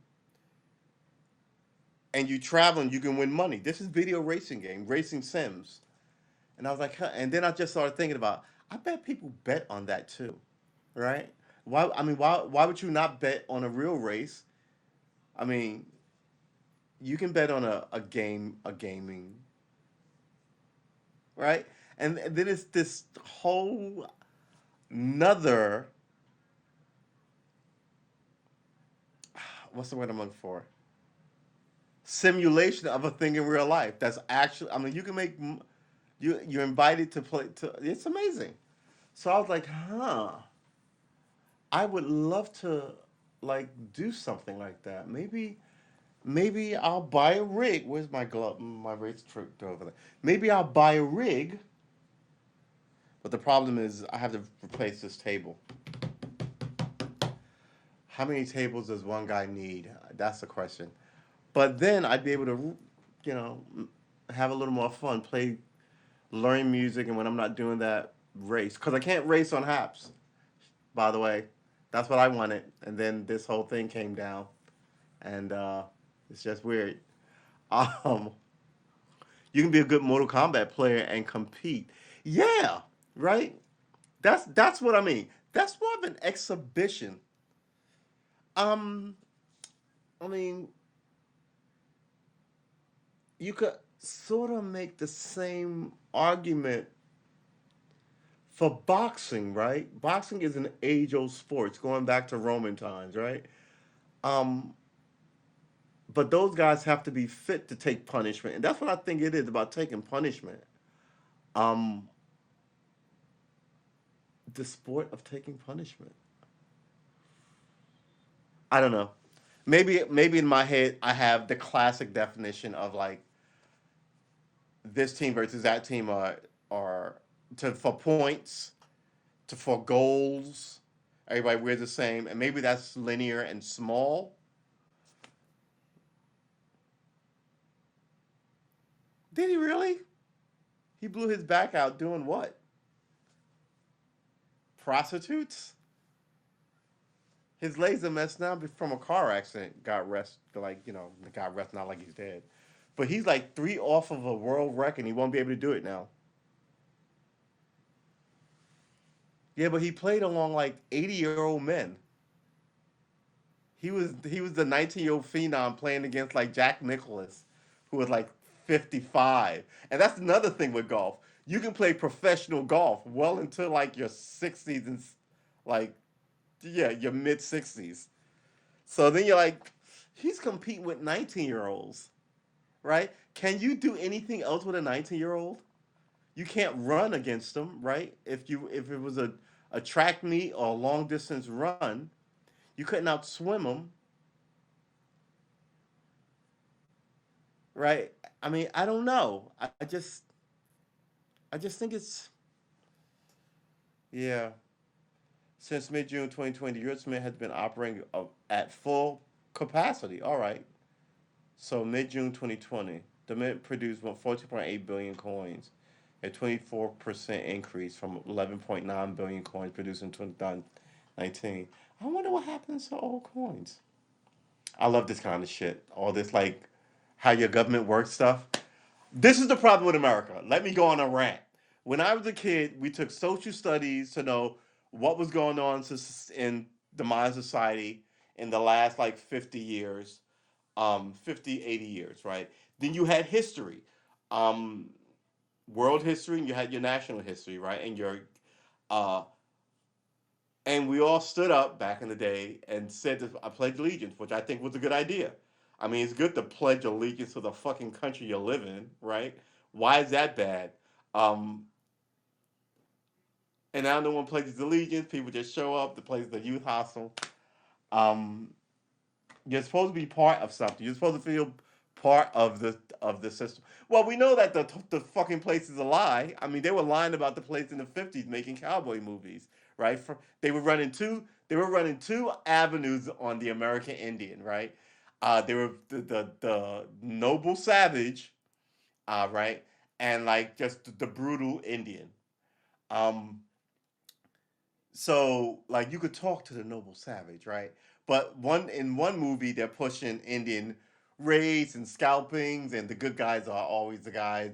and you travel and you can win money. This is video racing game, racing sims. And I was like, huh. And then I just started thinking about, I bet people bet on that too, right? Why? I mean, why would you not bet on a real race? I mean, you can bet on a gaming, right? And then it's this whole another, what's the word I'm looking for? Simulation of a thing in real life. That's actually, I mean, you can make you're invited to play. It's amazing. So I was like, huh. I would love to like do something like that. Maybe maybe I'll buy a rig. Where's my glove? My race truck over there. Maybe I'll buy a rig, but the problem is I have to replace this table. How many tables does one guy need? That's the question. But then I'd be able to, you know, have a little more fun, play, learn music, and when I'm not doing that, race. Because I can't race on Haps, by the way. That's what I wanted. And then this whole thing came down. And it's just weird. Um, you can be a good Mortal Kombat player and compete. Yeah, right? That's what I mean. That's more of an exhibition. Um, I mean, you could sort of make the same argument for boxing, right? Boxing is an age-old sport, it's going back to Roman times, right? Um, but those guys have to be fit to take punishment, and that's what I think it is about taking punishment. Um, the sport of taking punishment. I don't know. Maybe in my head I have the classic definition of like this team versus that team are to for points, to for goals. Everybody wears the same, and maybe that's linear and small. Did he really? He blew his back out doing what? Prostitutes? His legs are messed now from a car accident. Got rest, like got rest. Not like he's dead, but he's like three off of a world record. And he won't be able to do it now. Yeah, but he played along like 80-year-old men. He was the 19-year-old phenom playing against like Jack Nicklaus, who was like 55. And that's another thing with golf. You can play professional golf well into like your 60s and like yeah, your mid 60s. So then you're like, he's competing with 19-year-olds, right? Can you do anything else with a 19-year-old? You can't run against them, right? If it was a track meet or a long distance run, you couldn't outswim them, right? I mean, I don't know. I just think it's yeah. Since mid June 2020, the U.S. Mint has been operating at full capacity. All right. So mid June 2020, the Mint produced 14.8 billion coins, a 24% increase from 11.9 billion coins produced in 2019. I wonder what happens to old coins. I love this kind of shit. All this like how your government works stuff. This is the problem with America. Let me go on a rant. When I was a kid, we took social studies to know what was going on in the modern society in the last like 50 years, 50, 80 years, right? Then you had history, um, world history, and you had your national history, right? Uh, and we all stood up back in the day and said that I pledge allegiance, which I think was a good idea. I mean, it's good to pledge allegiance to the fucking country you live in, right? Why is that bad? Um, and now no one pledges allegiance. People just show up. The place is a youth hostel. Um, you're supposed to be part of something. You're supposed to feel part of the system. Well, we know that the fucking place is a lie. I mean, they were lying about the place in the 50s making cowboy movies, right? They were running two avenues on the American Indian, right? They were the noble savage, right, and like just the brutal Indian. Um, so like you could talk to the noble savage, right? But one movie they're pushing Indian raids and scalpings, and the good guys are always the guys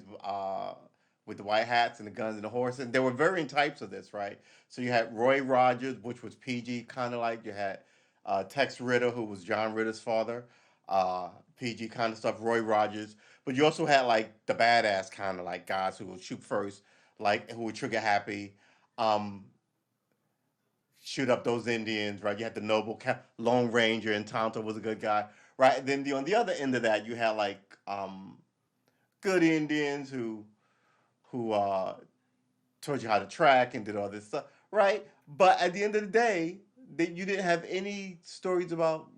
with the white hats and the guns and the horses. And there were varying types of this, right? So you had Roy Rogers, which was PG, kind of like you had Tex Ritter, who was John Ritter's father, uh, PG kind of stuff. Roy Rogers, but you also had like the badass kind of like guys who would shoot first, like who were trigger happy. Um, Shoot up those Indians, right? You had the noble Lone Ranger, and Tonto was a good guy, right? And then on the other end of that, you had like good Indians who taught you how to track and did all this stuff, right? But at the end of the day, you didn't have any stories about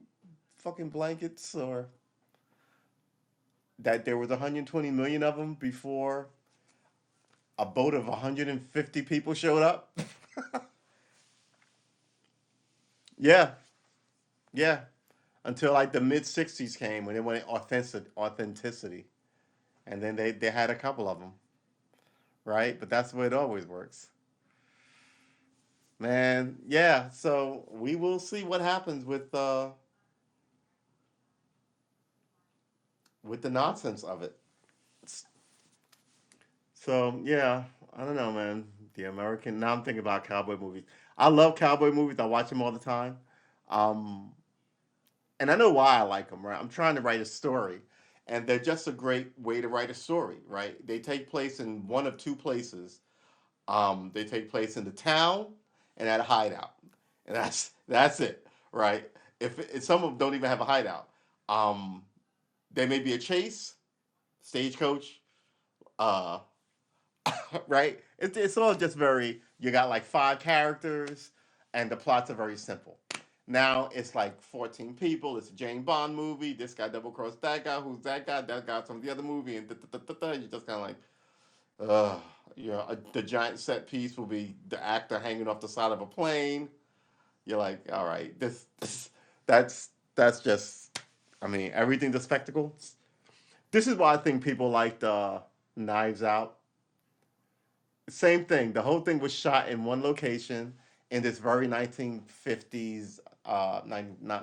fucking blankets or that there was 120 million of them before a boat of 150 people showed up. Yeah, yeah. Until like the mid '60s came when it went authenticity, and then they had a couple of them, right? But that's the way it always works, man. Yeah. So we will see what happens with the nonsense of it. So yeah, I don't know, man. The American. Now I'm thinking about cowboy movies. I love cowboy movies. I watch them all the time. Um, and I know why I like them, right? I'm trying to write a story, and they're just a great way to write a story, right? They take place in one of two places. They take place in the town and at a hideout, and that's it, right? If some of them don't even have a hideout, um, there may be a chase, stagecoach, uh, right? It's all just very. You got like five characters, and the plots are very simple. Now it's like 14 people. It's a Jane Bond movie. This guy double crossed that guy. Who's that guy? That guy's from the other movie, and you just kind of like, ugh. The giant set piece will be the actor hanging off the side of a plane. You're like, all right, that's that's just. I mean, everything the spectacle. This is why I think people liked Knives Out. Same thing. The whole thing was shot in one location in this very 1950s, not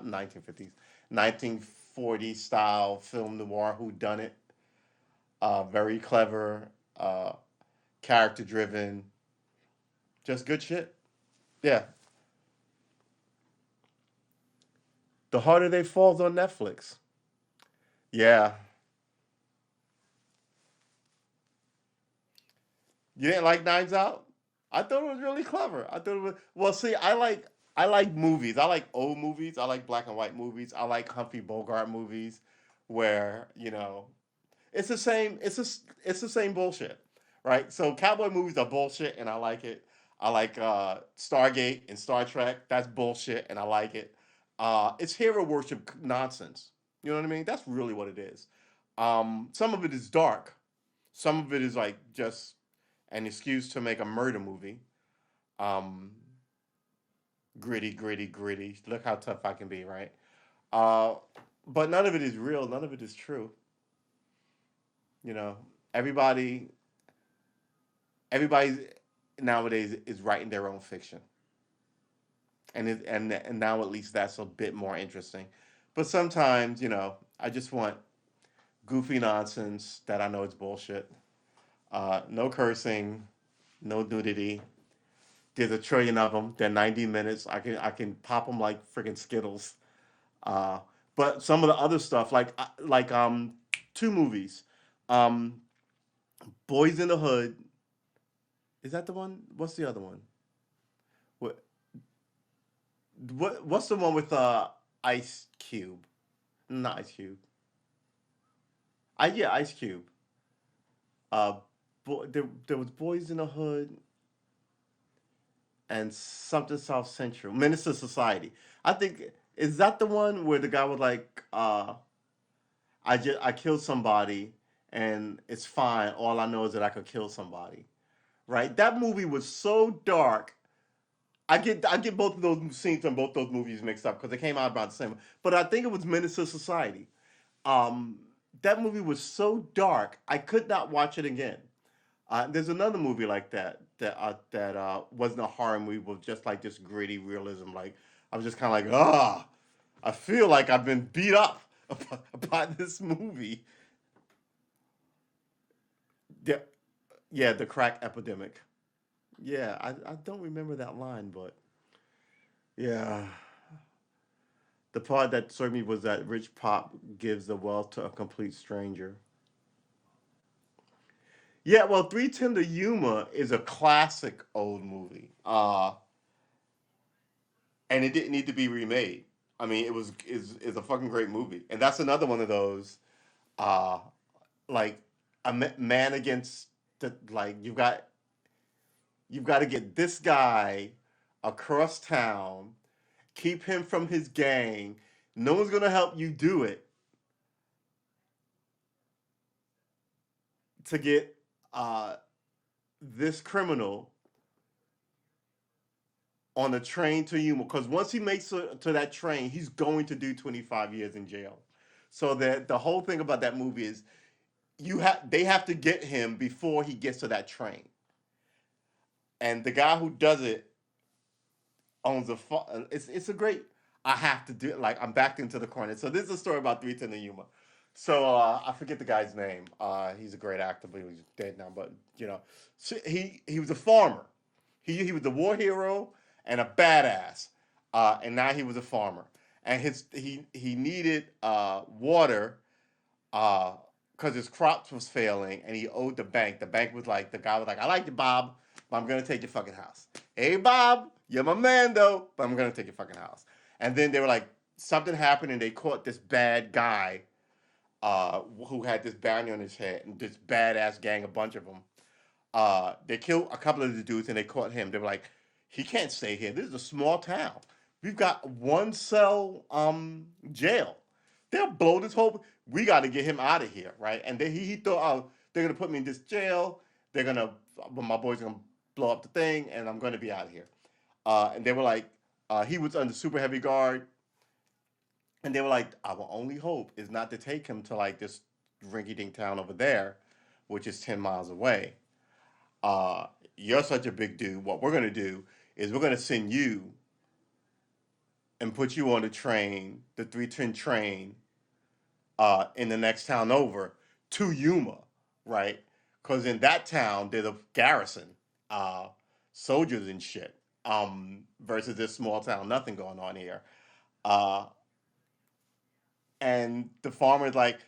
1950s, 1940s style film noir who done it. Very clever, character driven, just good shit. Yeah. The Harder They Falls on Netflix. Yeah. You didn't like Knives Out? I thought it was really clever. I thought it was well. See, I like movies. I like old movies. I like black and white movies. I like Humphrey Bogart movies, where it's the same. It's the same bullshit, right? So cowboy movies are bullshit, and I like it. I like Stargate and Star Trek. That's bullshit, and I like it. It's hero worship nonsense. You know what I mean? That's really what it is. Some of it is dark. Some of it is like just an excuse to make a murder movie. Um, Gritty, gritty, gritty. Look how tough I can be, right? Uh, but none of it is real. None of it is true. You know, everybody, everybody nowadays is writing their own fiction, and now at least that's a bit more interesting. But sometimes, I just want goofy nonsense that I know is bullshit. No cursing, no nudity. There's a trillion of them. They're 90 minutes. I can pop them like freaking Skittles. Uh, but some of the other stuff, like two movies, um, Boys in the Hood. Is that the one? What's the other one? What what's the one with Ice Cube? Not Ice Cube. Yeah, Ice Cube. Uh, there was Boys in the Hood and something South Central. Minister Society. I think is that the one where the guy was like, I killed somebody and it's fine. All I know is that I could kill somebody. Right? That movie was so dark. I get both of those scenes from both those movies mixed up because they came out about the same. But I think it was Minister Society. Um, that movie was so dark I could not watch it again. There's another movie like that wasn't a horror movie, was just like this gritty realism. Like I was just kind of like, I feel like I've been beat up by this movie. Yeah, yeah, the crack epidemic. Yeah, I don't remember that line, but yeah, the part that struck me was that Rich Pop gives the wealth to a complete stranger. Yeah, well, Three Ten to Yuma is a classic old movie, and it didn't need to be remade. I mean, it was is a fucking great movie, and that's another one of those, uh, like man against the like you've got to get this guy across town, keep him from his gang. No one's gonna help you do it. to get uh, this criminal on a train to Yuma, because once he makes it to that train, he's going to do 25 years in jail. So that the whole thing about that movie is they have to get him before he gets to that train, and the guy who does it owns it's a great. I have to do it. Like I'm backed into the corner. So this is a story about 310 to Yuma. So I forget the guy's name. He's a great actor, but he's dead now. But you know, so he was a farmer. He was a war hero and a badass, and now he was a farmer. And he needed water uh because his crops was failing and he owed the bank. The bank was like, the guy was like, I like you, Bob, but I'm gonna take your fucking house. Hey Bob, you're my man though, but I'm gonna take your fucking house. And then they were like, something happened and they caught this bad guy who had this bounty on his head, and this badass gang, a bunch of them. They killed a couple of the dudes and they caught him. They were like, he can't stay here. This is a small town. We've got one cell jail. They'll blow this whole. We got to get him out of here, right? And then he thought, oh, they're gonna put me in this jail. They're gonna, well, my boys gonna blow up the thing, and I'm gonna be out of here. And they were like, he was under super heavy guard, and they were like, our only hope is not to take him to like this rinky-dink town over there, which is 10 miles away. uh, you're such a big dude. What we're gonna do is we're gonna send you and put you on the train, the 310 train, in the next town over to Yuma, right? Because in that town there's a garrison, uh, soldiers and shit. Versus this small town, nothing going on here. Uh, and the farmer's like,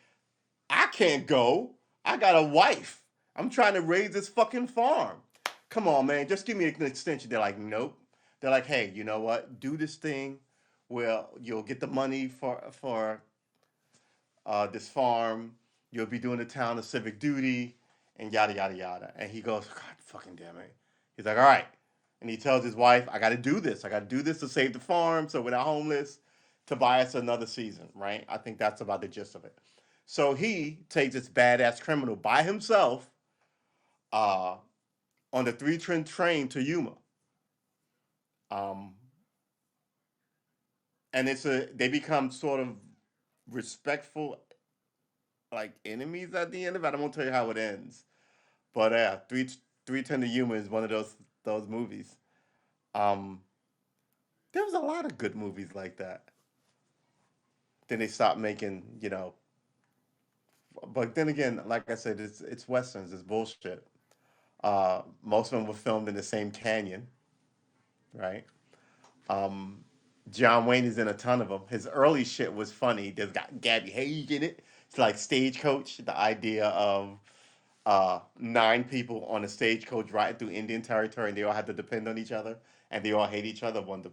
I can't go. I got a wife. I'm trying to raise this fucking farm. Come on, man. Just give me an extension. They're like, nope. They're like, hey, you know what? Do this thing where you'll get the money for this farm. You'll be doing the town of civic duty and yada yada yada. And he goes, God fucking damn it. He's like, all right. And he tells his wife, I got to do this. I got to do this to save the farm so we're not homeless, to buy us another season, right? I think that's about the gist of it. So he takes this badass criminal by himself uh, on the 310 train to Yuma. Um, and they become sort of respectful, like enemies at the end of it. I won't tell you how it ends. But yeah, 310 to Yuma is one of those movies. Um, there was a lot of good movies like that. Then they stopped making, but then again, like I said, it's westerns, it's bullshit. Most of them were filmed in the same canyon, right? Um, John Wayne is in a ton of them. His early shit was funny. There's got Gabby Hagen in it. It's like Stagecoach. The idea of nine people on a stagecoach riding through Indian territory, and they all have to depend on each other, and they all hate each other. One's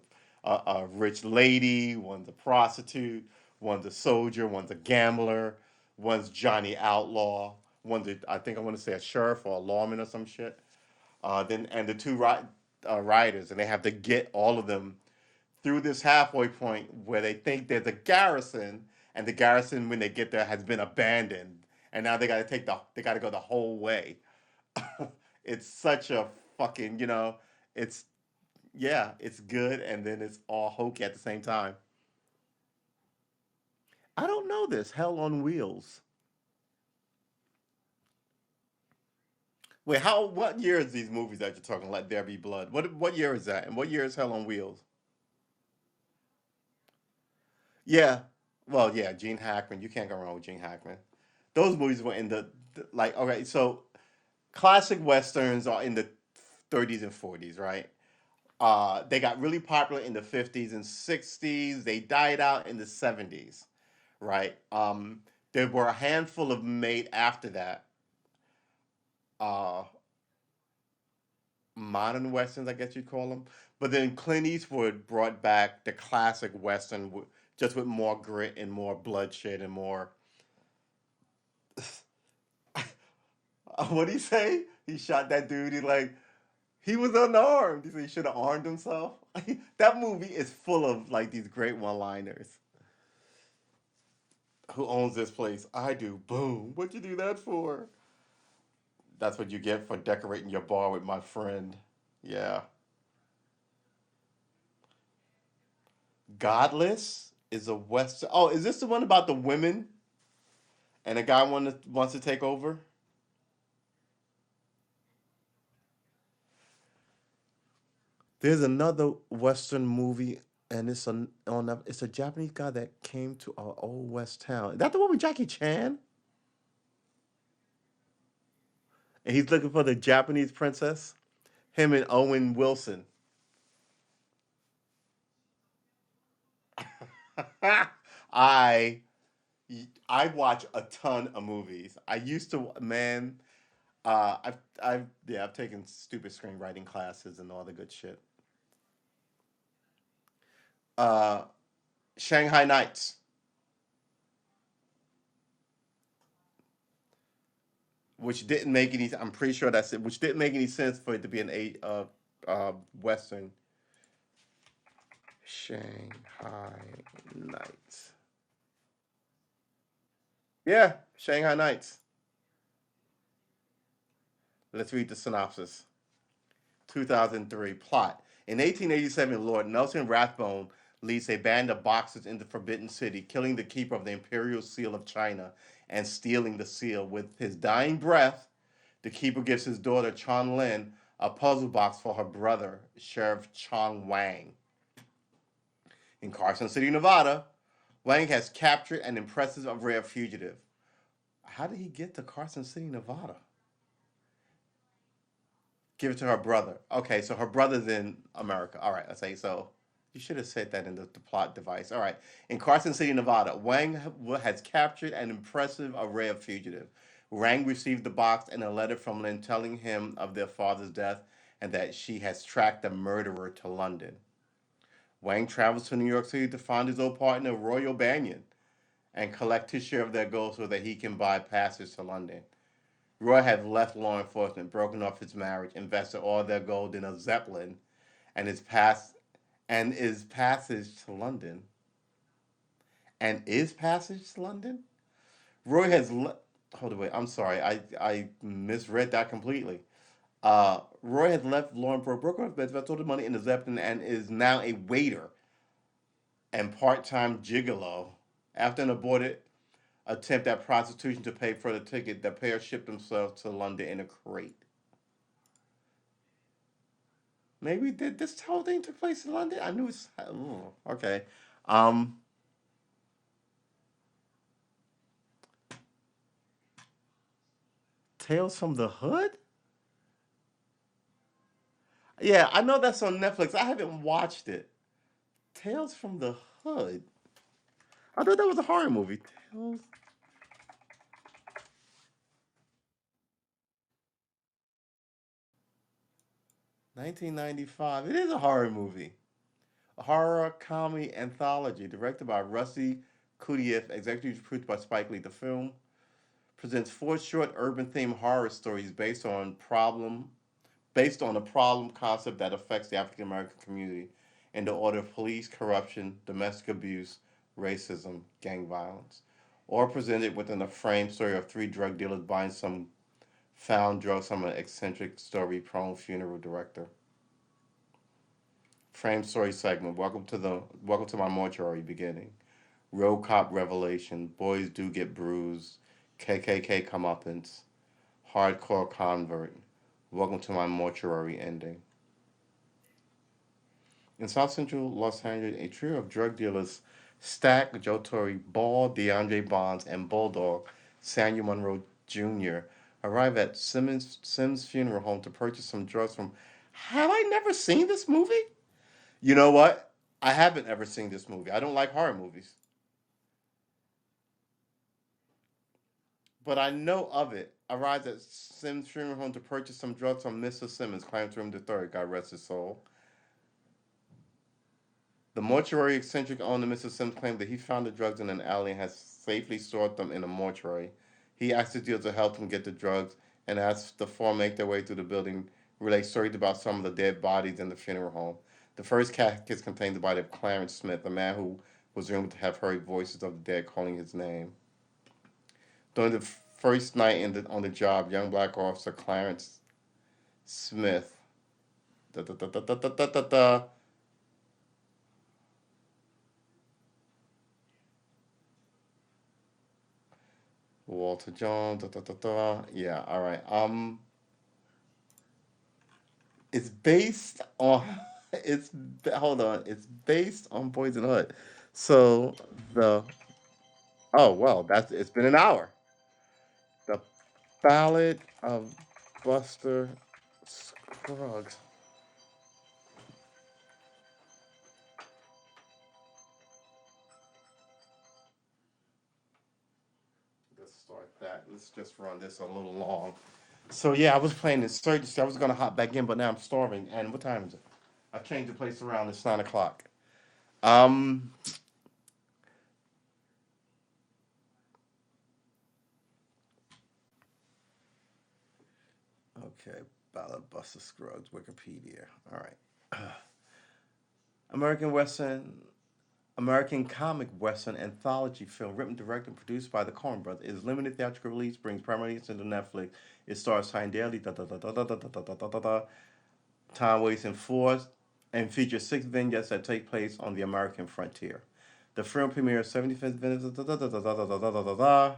a rich lady, one's a prostitute, one's a soldier, one's a gambler, one's Johnny Outlaw, I think I want to say a sheriff or a lawman or some shit. Then and the two riders, and they have to get all of them through this halfway point where they think there's a garrison, and the garrison when they get there has been abandoned, and now they got to go the whole way. It's such a fucking it's yeah, it's good, and then it's all hokey at the same time. I don't know this Hell on Wheels. Wait, how? What year is these movies that you're talking? Let There Be Blood. What year is that? And what year is Hell on Wheels? Yeah, well, yeah, Gene Hackman. You can't go wrong with Gene Hackman. Those movies were in like okay, so classic westerns are in the 30s and 40s, right? They got really popular in the 50s and 60s. They died out in the 70s, right? There were a handful of made after that. Uh, Modern westerns, I guess you'd call them. But then Clint Eastwood brought back the classic western, just with more grit and more bloodshed and more. What did he say? He shot that dude. He was unarmed. He said he should have armed himself. That movie is full of like these great one-liners. Who owns this place? I do. Boom. What'd you do that for? That's what you get for decorating your bar with my friend. Yeah. Godless is a western. Oh, is this the one about the women and a guy wants to take over? There's another western movie, and it's a Japanese guy that came to our old west town. Is that the one with Jackie Chan? And he's looking for the Japanese princess. Him and Owen Wilson. I I watch a ton of movies. I used to, man. I've taken stupid screenwriting classes and all the good shit. Uh, Shanghai Nights, which didn't make any. I'm pretty sure that's it. Which didn't make any sense for it to be an western. Shanghai Nights. Yeah, Shanghai Nights. Let's read the synopsis. 2003 plot. In 1887, Lord Nelson Rathbone leads a band of boxers into Forbidden City, killing the keeper of the Imperial Seal of China and stealing the seal. With his dying breath, the keeper gives his daughter, Chong Lin, a puzzle box for her brother, Sheriff Chong Wang. In Carson City, Nevada, Wang has captured an impressive rare fugitive. How did he get to Carson City, Nevada? Give it to her brother. Okay, so her brother's in America. All right, I say so. You should have said that in the plot device. All right. In Carson City, Nevada, Wang has captured an impressive array of fugitives. Wang received the box and a letter from Lin telling him of their father's death and that she has tracked the murderer to London. Wang travels to New York City to find his old partner, Roy O'Banion, and collect his share of their gold so that he can buy passage to London. Roy had left law enforcement, broken off his marriage, invested all their gold in a Zeppelin, and is passage to London. And is passage to London? Roy has hold on, wait. I'm sorry. I misread that completely. Roy has left law enforcement, broken off his invested all the money in the Zeppelin, and is now a waiter and part-time gigolo. After an aborted attempt at prostitution to pay for the ticket, the pair shipped themselves to London in a crate. Maybe did this whole thing took place in London? I knew it's okay. Um, Tales from the Hood. Yeah, I know that's on Netflix. I haven't watched it. Tales from the Hood. I thought that was a horror movie. Tales. 1995. It is a horror movie. A horror comedy anthology directed by Rusty Kudiev, executive produced by Spike Lee. The film presents four short urban-themed horror stories based on a problem concept that affects the African American community in the order of police corruption, domestic abuse, racism, gang violence, or presented within a frame story of three drug dealers buying some found drugs from an eccentric story prone funeral director. Frame story segment. Welcome to my mortuary beginning. Road cop revelation. Boys do get bruised. KKK comeuppance. Hardcore convert. Welcome to my mortuary ending. In South Central Los Angeles, a trio of drug dealers, Stack, Joe Torre, Ball, DeAndre Bonds, and Bulldog, Samuel Monroe Jr., arrive at Sims Funeral Home to purchase some drugs from. Have I never seen this movie? You know what? I haven't ever seen this movie. I don't like horror movies, but I know of it. Arrives at Sims Funeral Home to purchase some drugs from Mr. Simmons, claimed to him the third. God rest his soul. The mortuary eccentric owner, Mr. Sims, claimed that he found the drugs in an alley and has safely stored them in a mortuary. He asked the dealer to help him get the drugs, and as the four make their way through the building, relate stories about some of the dead bodies in the funeral home. The first casket contains the body of Clarence Smith, a man who was rumored to have heard voices of the dead calling his name. During the First night on the job, young black officer Clarence Smith. Da, da, da, da, da, da, da, da, da. Walter Jones. Da, da, da, da. Yeah, all right. It's based on. It's hold on. It's based on Poison Hood. So the oh well, that's it's been an hour. The Ballad of Buster Scruggs. Let's start that. Let's just run this a little long. So yeah, I was playing Insurgency. I was gonna hop back in, but now I'm starving. And what time is it? I changed the place around. It's 9 o'clock. Um. Okay. Ballad Buster Scruggs. Wikipedia. All right. American Western. American comic western anthology film written, directed, and produced by the Coen brothers. It is limited theatrical release, brings primarily to Netflix. It stars Tyne Daly, da da da da da da da da da da da. Time waits in force, and features 6 vignettes that take place on the American frontier. The film premieres 75th vignettes. Da, da, da, da, da, da, da, da, da, da.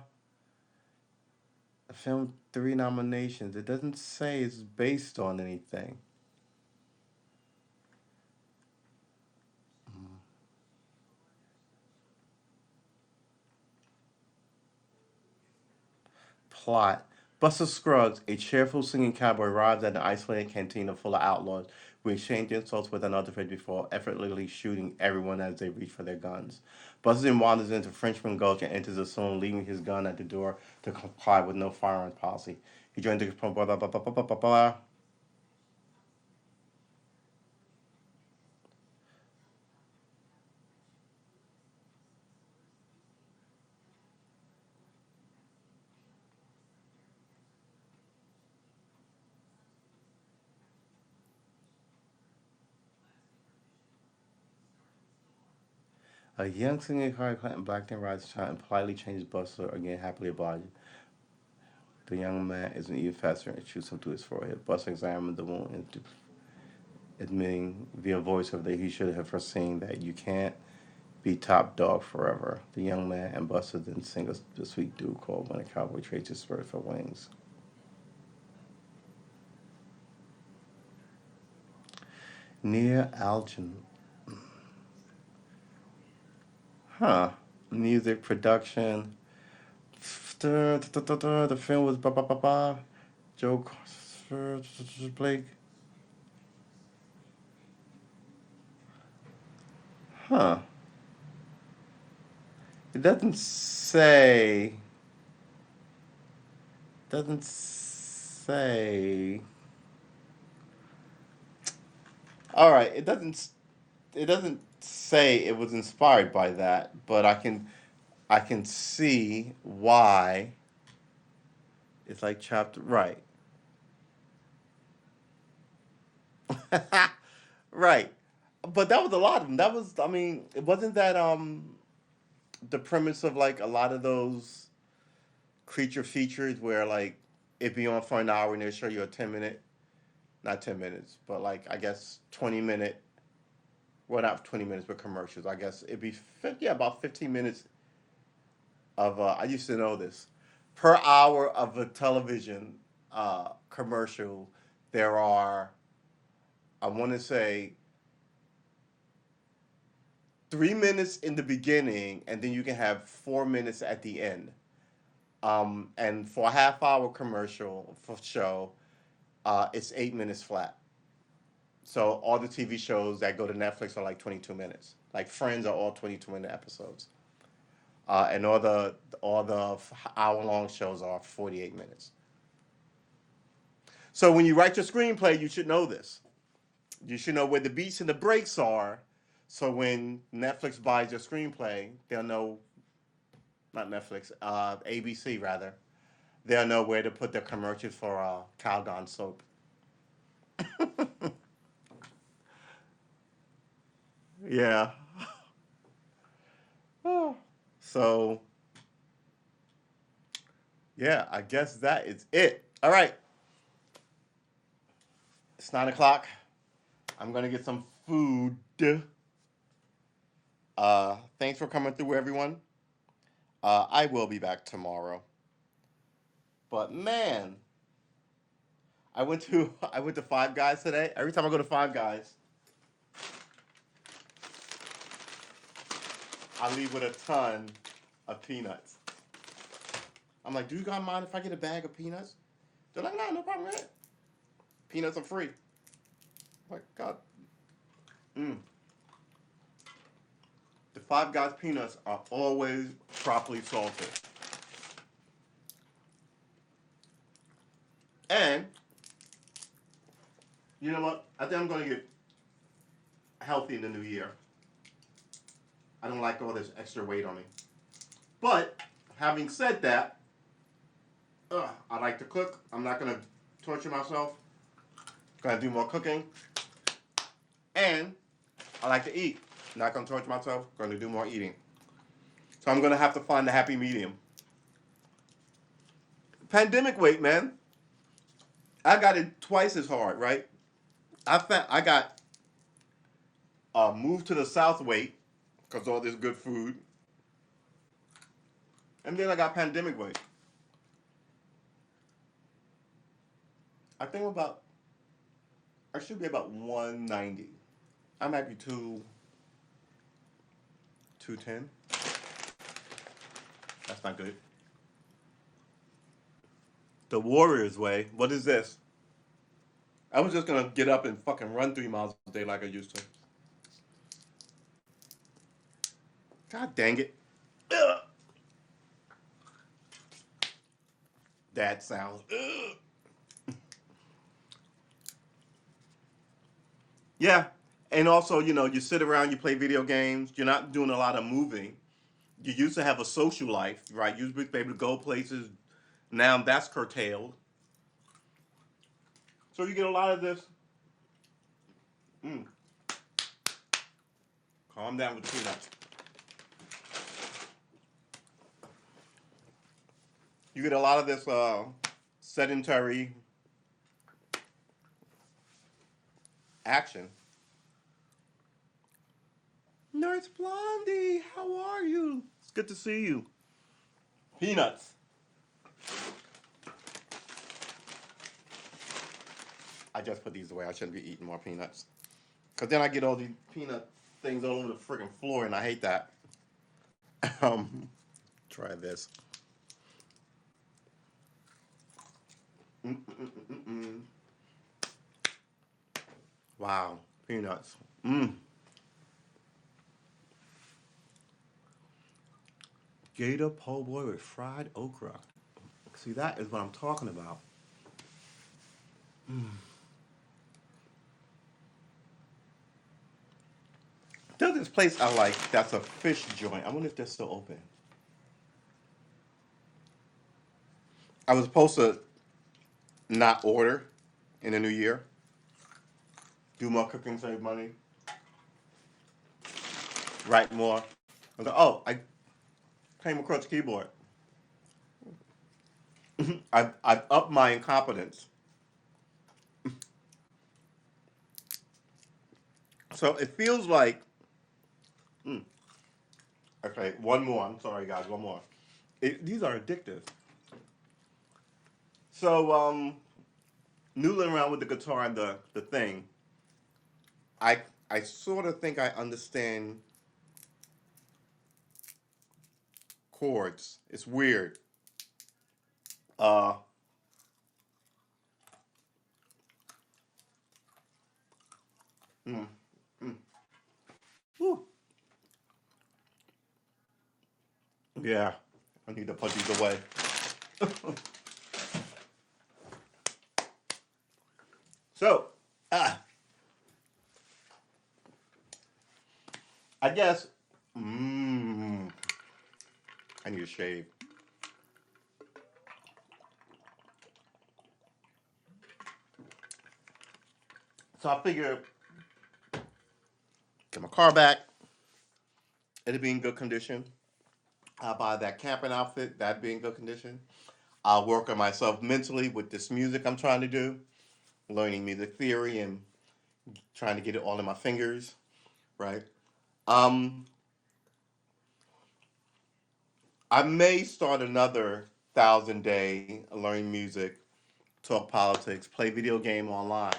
The film 3 nominations. It doesn't say it's based on anything. Plot. Buster Scruggs, a cheerful singing cowboy, arrives at an isolated cantina full of outlaws who exchange insults with another fish before effortlessly shooting everyone as they reach for their guns. Buster then wanders into Frenchman Gulch and enters the saloon, leaving his gun at the door to comply with no firearms policy. He joins the blah, blah, blah, blah, blah, blah, blah, blah. A young singing car Clinton Blackton rides to town and politely changes Buster again, happily obliging. The young man isn't even faster and shoots him through his forehead. Buster examines the wound and admitting via voiceover that he should have foreseen that you can't be top dog forever. The young man and Buster then sing the sweet dude called When a Cowboy Trades His Spirit for Wings. Near Algin. Huh. Music production. The film was ba ba ba ba. Joe Blake. Huh. It doesn't say. Doesn't say. All right. It doesn't say it was inspired by that, but I can see why it's like chapter right. Right. But that was a lot of them. That was I mean, it wasn't that the premise of like a lot of those creature features where like it'd be on for an hour and they'll show you a 10 minute, not 10 minutes, but like I guess 20 minute, well not 20 minutes but commercials. I guess it'd be yeah, about 15 minutes of I used to know this. Per hour of a television commercial, there are I want to say 3 minutes in the beginning, and then you can have 4 minutes at the end. And for a half hour commercial for show, it's 8 minutes flat. So all the TV shows that go to Netflix are like 22 minutes. Like Friends are all 22-minute episodes, and all the hour long shows are 48 minutes. So when you write your screenplay, you should know this. You should know where the beats and the breaks are. So when Netflix buys your screenplay, they'll know, not Netflix, ABC rather, they'll know where to put their commercials for Calgon soap. Yeah. So Yeah, I guess that is it. All right, it's 9 o'clock. I'm gonna get some food. Thanks for coming through, everyone. I will be back tomorrow. But man, I went to Five Guys today. Every time I go to Five Guys, I leave with a ton of peanuts. I'm like, do you guys mind if I get a bag of peanuts? They're like, no, no problem, man. Peanuts are free. I'm like, God. Mm. The Five Guys peanuts are always properly salted. And you know what? I think I'm going to get healthy in the new year. I don't like all this extra weight on me. But having said that, I like to cook. I'm not going to torture myself. Going to do more cooking. And I like to eat. Not going to torture myself. Going to do more eating. So I'm going to have to find the happy medium. Pandemic weight, man. I got it twice as hard, right? I got moved to the south weight because all this good food. And then I got pandemic weight. I think I should be about 190. I might be 210. That's not good. The Warriors way. What is this? I was just gonna get up and fucking run 3 miles a day like I used to. God dang it. Ugh. That sounds. Ugh. Yeah. And also, you sit around, you play video games, you're not doing a lot of moving. You used to have a social life, right? You used to be able to go places. Now that's curtailed. So you get a lot of this. Mm, calm down with the peanuts. You get a lot of this sedentary action. Nurse Blondie, how are you? It's good to see you. Peanuts. I just put these away. I shouldn't be eating more peanuts. Because then I get all these peanut things all over the freaking floor, and I hate that. Um, try this. Mm-mm-mm-mm. Wow, peanuts. Mmm. Gator po' boy with fried okra. See, that is what I'm talking about. Mm. There's this place I like that's a fish joint. I wonder if they're still open. I was supposed to not order in the new year. Do more cooking, save money, write more. I was like, oh, I came across the keyboard. I've upped my incompetence. So it feels like, mm, okay, one more. I'm sorry, guys, one more. These are addictive. So, noodling around with the guitar and the thing, I I sort of think I understand chords. It's weird. Uh, mm, mm, whew. Yeah, I need to put these away. So, ah, I guess, mm, I need to shave. So I figure get my car back. It'll be in good condition. I'll buy that camping outfit. That'd be in good condition. I'll work on myself mentally with this music I'm trying to do, learning music theory and trying to get it all in my fingers, right? Um, I may start another 1,000 day learning music, talk politics, play video game online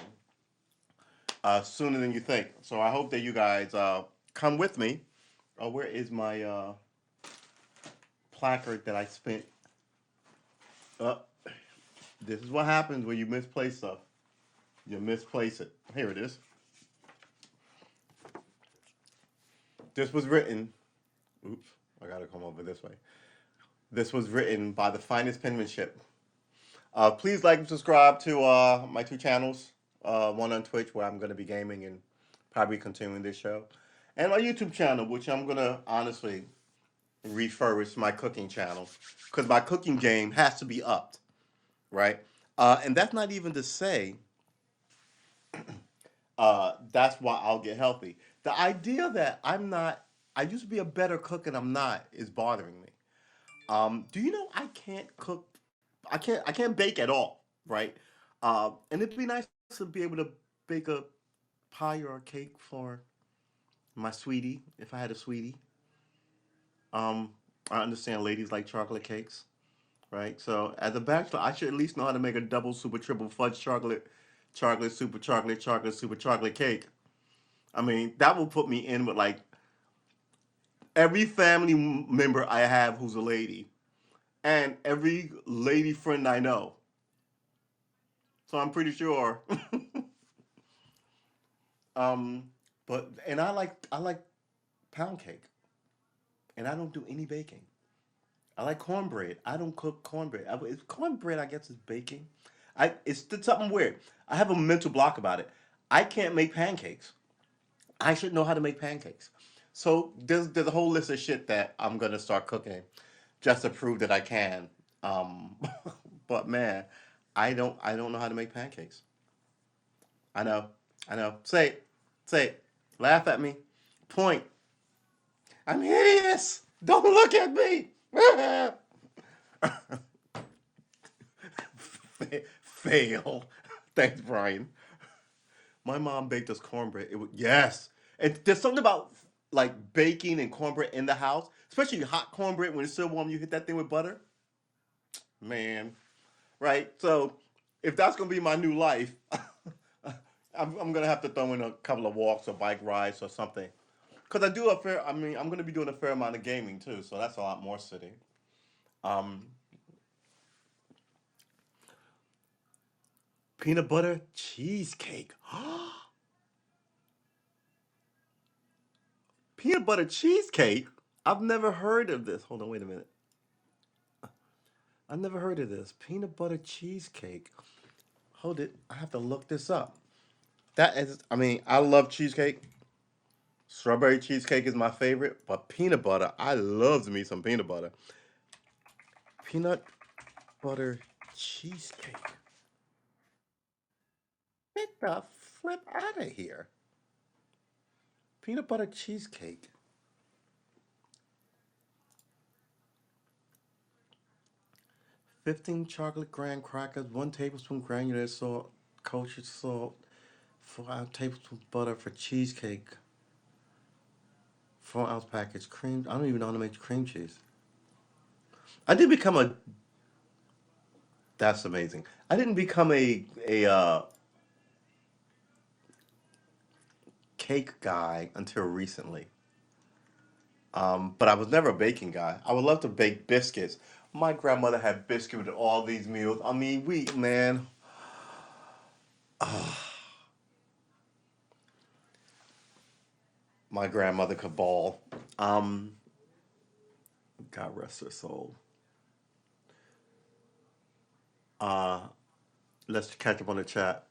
sooner than you think. So I hope that you guys come with me. Oh, where is my placard that I spent? Uh, this is what happens when you misplace stuff. You misplace it. Here it is. This was written. Oops, I gotta come over this way. This was written by the finest penmanship. Please like and subscribe to my two channels. One on Twitch where I'm gonna be gaming and probably continuing this show, and my YouTube channel, which I'm gonna honestly refurbish my cooking channel because my cooking game has to be upped, right? And that's not even to say that's why I'll get healthy. The idea that I'm not, I used to be a better cook and I'm not, is bothering me. Do you know I can't cook? I can't bake at all, right? And it'd be nice to be able to bake a pie or a cake for my sweetie if I had a sweetie. Um, I understand ladies like chocolate cakes, right? So as a bachelor, I should at least know how to make a double, super, triple fudge chocolate, chocolate, super chocolate cake. I mean, that will put me in with like every family member I have who's a lady and every lady friend I know. So I'm pretty sure. um, but and I like pound cake, and I don't do any baking. I like cornbread. I don't cook cornbread. It's cornbread, I guess, is baking. It's something weird. I have a mental block about it. I can't make pancakes. I should know how to make pancakes. So there's a whole list of shit that I'm gonna start cooking just to prove that I can. Um, but man, I don't know how to make pancakes. I know, I know. Say it, laugh at me, point. I'm hideous. Don't look at me. Fail. Thanks, Brian. My mom baked us cornbread. Yes, and there's something about like baking and cornbread in the house, especially hot cornbread when it's still warm. You hit that thing with butter, man. Right. So if that's gonna be my new life, I'm gonna have to throw in a couple of walks or bike rides or something. Cause I do a fair. I mean, I'm gonna be doing a fair amount of gaming too, so that's a lot more sitting. Um, Peanut butter cheesecake. Peanut butter cheesecake. I've never heard of this. Hold on, wait a minute. I've never heard of this. Peanut butter cheesecake. Hold it. I have to look this up. That is, I mean, I love cheesecake. Strawberry cheesecake is my favorite, but peanut butter, I love me some peanut butter. Peanut butter cheesecake. Get the flip out of here. Peanut butter cheesecake. 15 chocolate graham crackers, 1 tablespoon granulated salt, kosher salt, 4 tablespoons butter for cheesecake, 4-ounce package cream. I don't even know how to make cream cheese. I did become a. That's amazing. I didn't become a cake guy until recently. But I was never a baking guy. I would love to bake biscuits. My grandmother had biscuits with all these meals. I mean, we man, my grandmother could ball. Um, God rest her soul. Uh, let's catch up on the chat.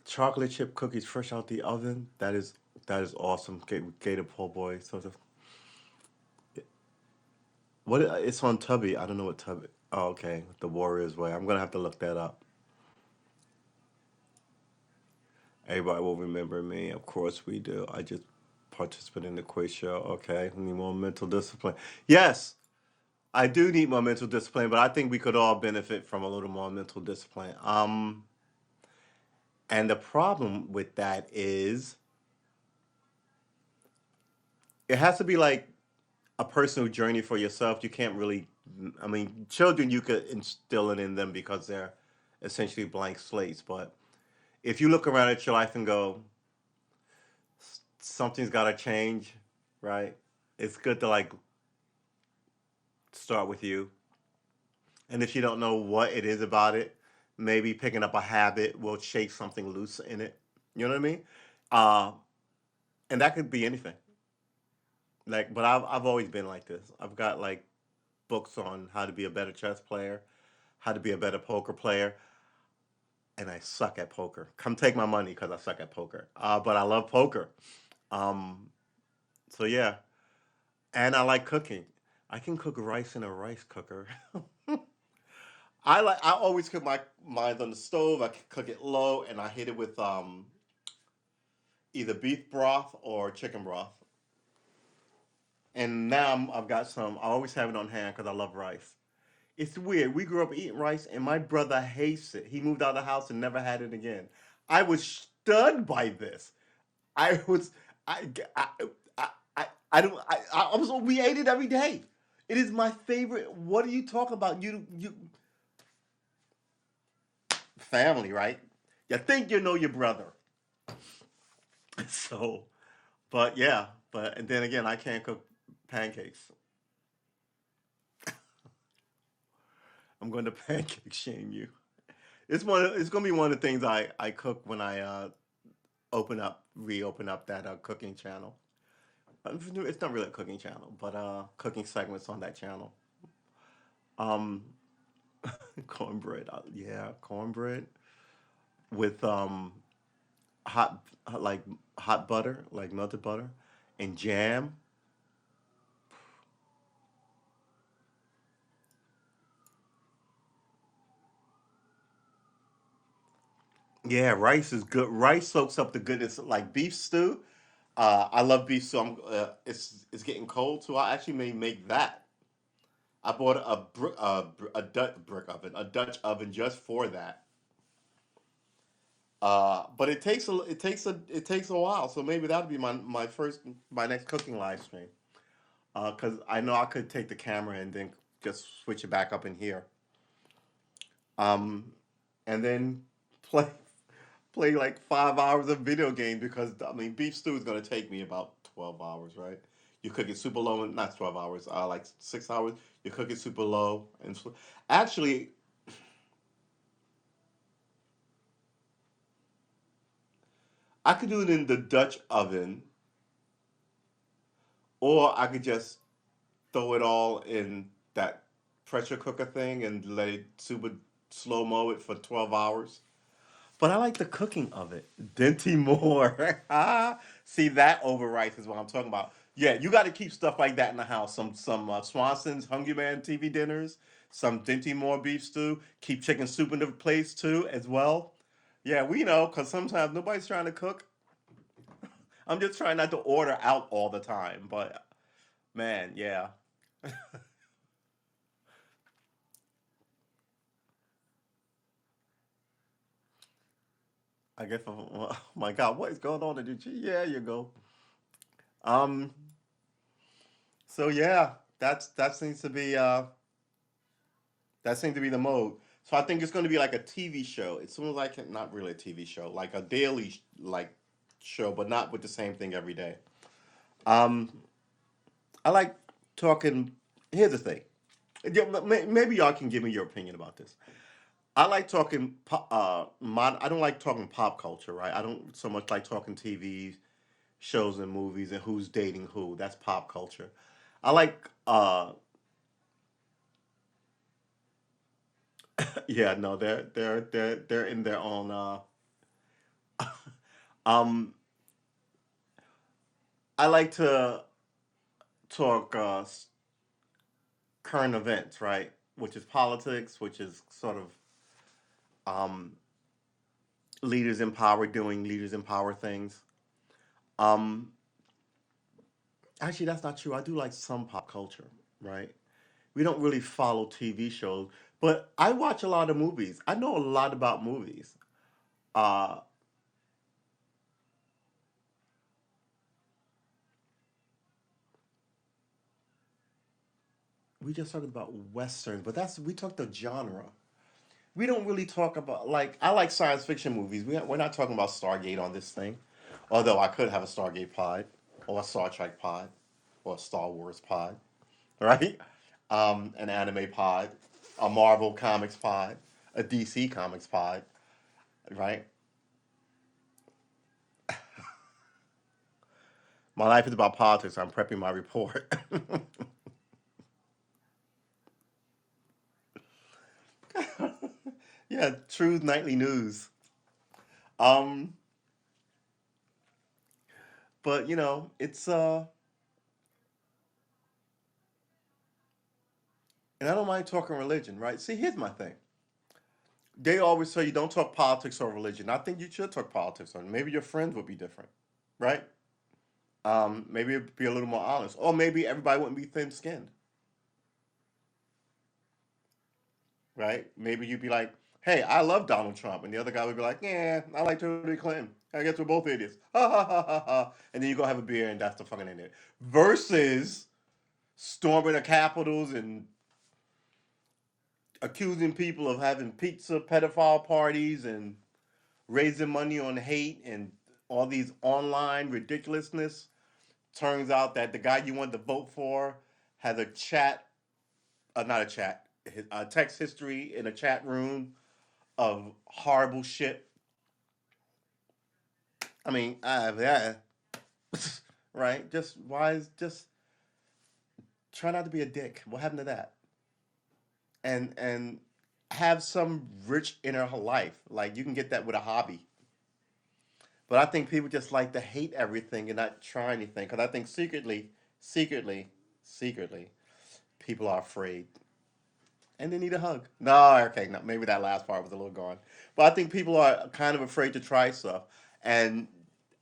Chocolate chip cookies fresh out the oven. That is awesome. Gator po' boy. So what? It's on Tubby. I don't know what Tubby. Oh, okay. The Warriors way. I'm gonna have to look that up. Everybody will remember me. Of course we do. I just participated in the quiz show. Okay. We need more mental discipline. Yes. I do need more mental discipline, but I think we could all benefit from a little more mental discipline. And the problem with that is it has to be like a personal journey for yourself. You can't really, I mean, children, you could instill it in them because they're essentially blank slates. But if you look around at your life and go, something's got to change, right? It's good to like start with you. And if you don't know what it is about it, maybe picking up a habit will shake something loose in it. You know what I mean? Uh, and that could be anything. Like, but I've always been like this. I've got like books on how to be a better chess player, how to be a better poker player, and I suck at poker. Come take my money because I suck at poker. But I love poker. Um, so yeah, and I like cooking. I can cook rice in a rice cooker. I always cook my mine on the stove. I can cook it low, and I hit it with either beef broth or chicken broth. And now I've got some. I always have it on hand because I love rice. It's weird. We grew up eating rice, and my brother hates it. He moved out of the house and never had it again. I was stunned by this. I was, I, I don't, I was. We ate it every day. It is my favorite. What are you talking about? You, family, right? You think you know your brother. So, but yeah, but and then again, I can't cook pancakes. I'm going to pancake shame you. It's one. It's going to be one of the things I cook when I reopen up that cooking channel. It's not really a cooking channel, but cooking segments on that channel. Um, cornbread, yeah, cornbread with hot like hot butter, like melted butter, and jam. Yeah, rice is good. Rice soaks up the goodness, like beef stew. I love beef stew. It's getting cold, so I actually may make that. I bought a Dutch brick oven, a Dutch oven just for that. But it takes a while, so maybe that'll be my next cooking live stream. Because I know I could take the camera and then just switch it back up in here. Um, and then play play like 5 hours of video game because I mean beef stew is gonna take me about 12 hours, right? You cook it super low, not 12 hours, like 6 hours. You cook it super low, actually, I could do it in the Dutch oven, or I could just throw it all in that pressure cooker thing and let it super slow mo it for 12 hours. But I like the cooking of it. Dinty Moore. See, that over rice is what I'm talking about. Yeah, you got to keep stuff like that in the house. Some Swanson's Hungry Man TV dinners, some Dinty Moore beef stew. Keep chicken soup in the place too, as well. Yeah, we know because sometimes nobody's trying to cook. I'm just trying not to order out all the time. But man, yeah, I guess. Oh my God, what is going on in the G? Yeah, you go. Um. So yeah, that seems to be the mode. So I think it's going to be like a TV show. It's soon as I can, not really a TV show, like a daily like show, but not with the same thing every day. Um, I like talking. Here's the thing. Yeah, maybe y'all can give me your opinion about this. I like talking. I don't like talking pop culture, right? I don't so much like talking TV shows and movies and who's dating who. That's pop culture. I like. Yeah, no, they're in their own. Um, I like to talk current events, right? Which is politics, which is sort of um, leaders in power doing leaders in power things. Um, Actually, that's not true. I do like some pop culture, right? We don't really follow TV shows, but I watch a lot of movies. I know a lot about movies. Uh, we just talking about westerns, but that's we talked the genre. We don't really talk about like I like science fiction movies. We're not talking about Stargate on this thing, although I could have a Stargate pod, or a Star Trek pod, or a Star Wars pod, right? An anime pod, a Marvel comics pod, a DC comics pod, right? My life is about politics. I'm prepping my report. Yeah, true nightly news. Um, but it's and I don't mind talking religion, right? See, here's my thing. They always say you don't talk politics or religion. I think you should talk politics, or maybe your friends would be different, right? Maybe it'd be a little more honest, or maybe everybody wouldn't be thin-skinned, right? Maybe you'd be like, "Hey, I love Donald Trump," and the other guy would be like, "Yeah, I like Hillary Clinton. I guess we're both idiots." Ha ha ha ha ha. And then you go have a beer, and that's the fucking end of it. Versus storming the capitals and accusing people of having pizza pedophile parties and raising money on hate and all these online ridiculousness. Turns out that the guy you wanted to vote for has a chat, not a chat, a text history in a chat room of horrible shit. I mean, yeah, right? Just why is just try not to be a dick. What happened to that? And have some rich inner life. Like you can get that with a hobby. But I think people just like to hate everything and not try anything. Because I think secretly, secretly, people are afraid and they need a hug. No, okay, no, maybe that last part was a little gone. But I think people are kind of afraid to try stuff, and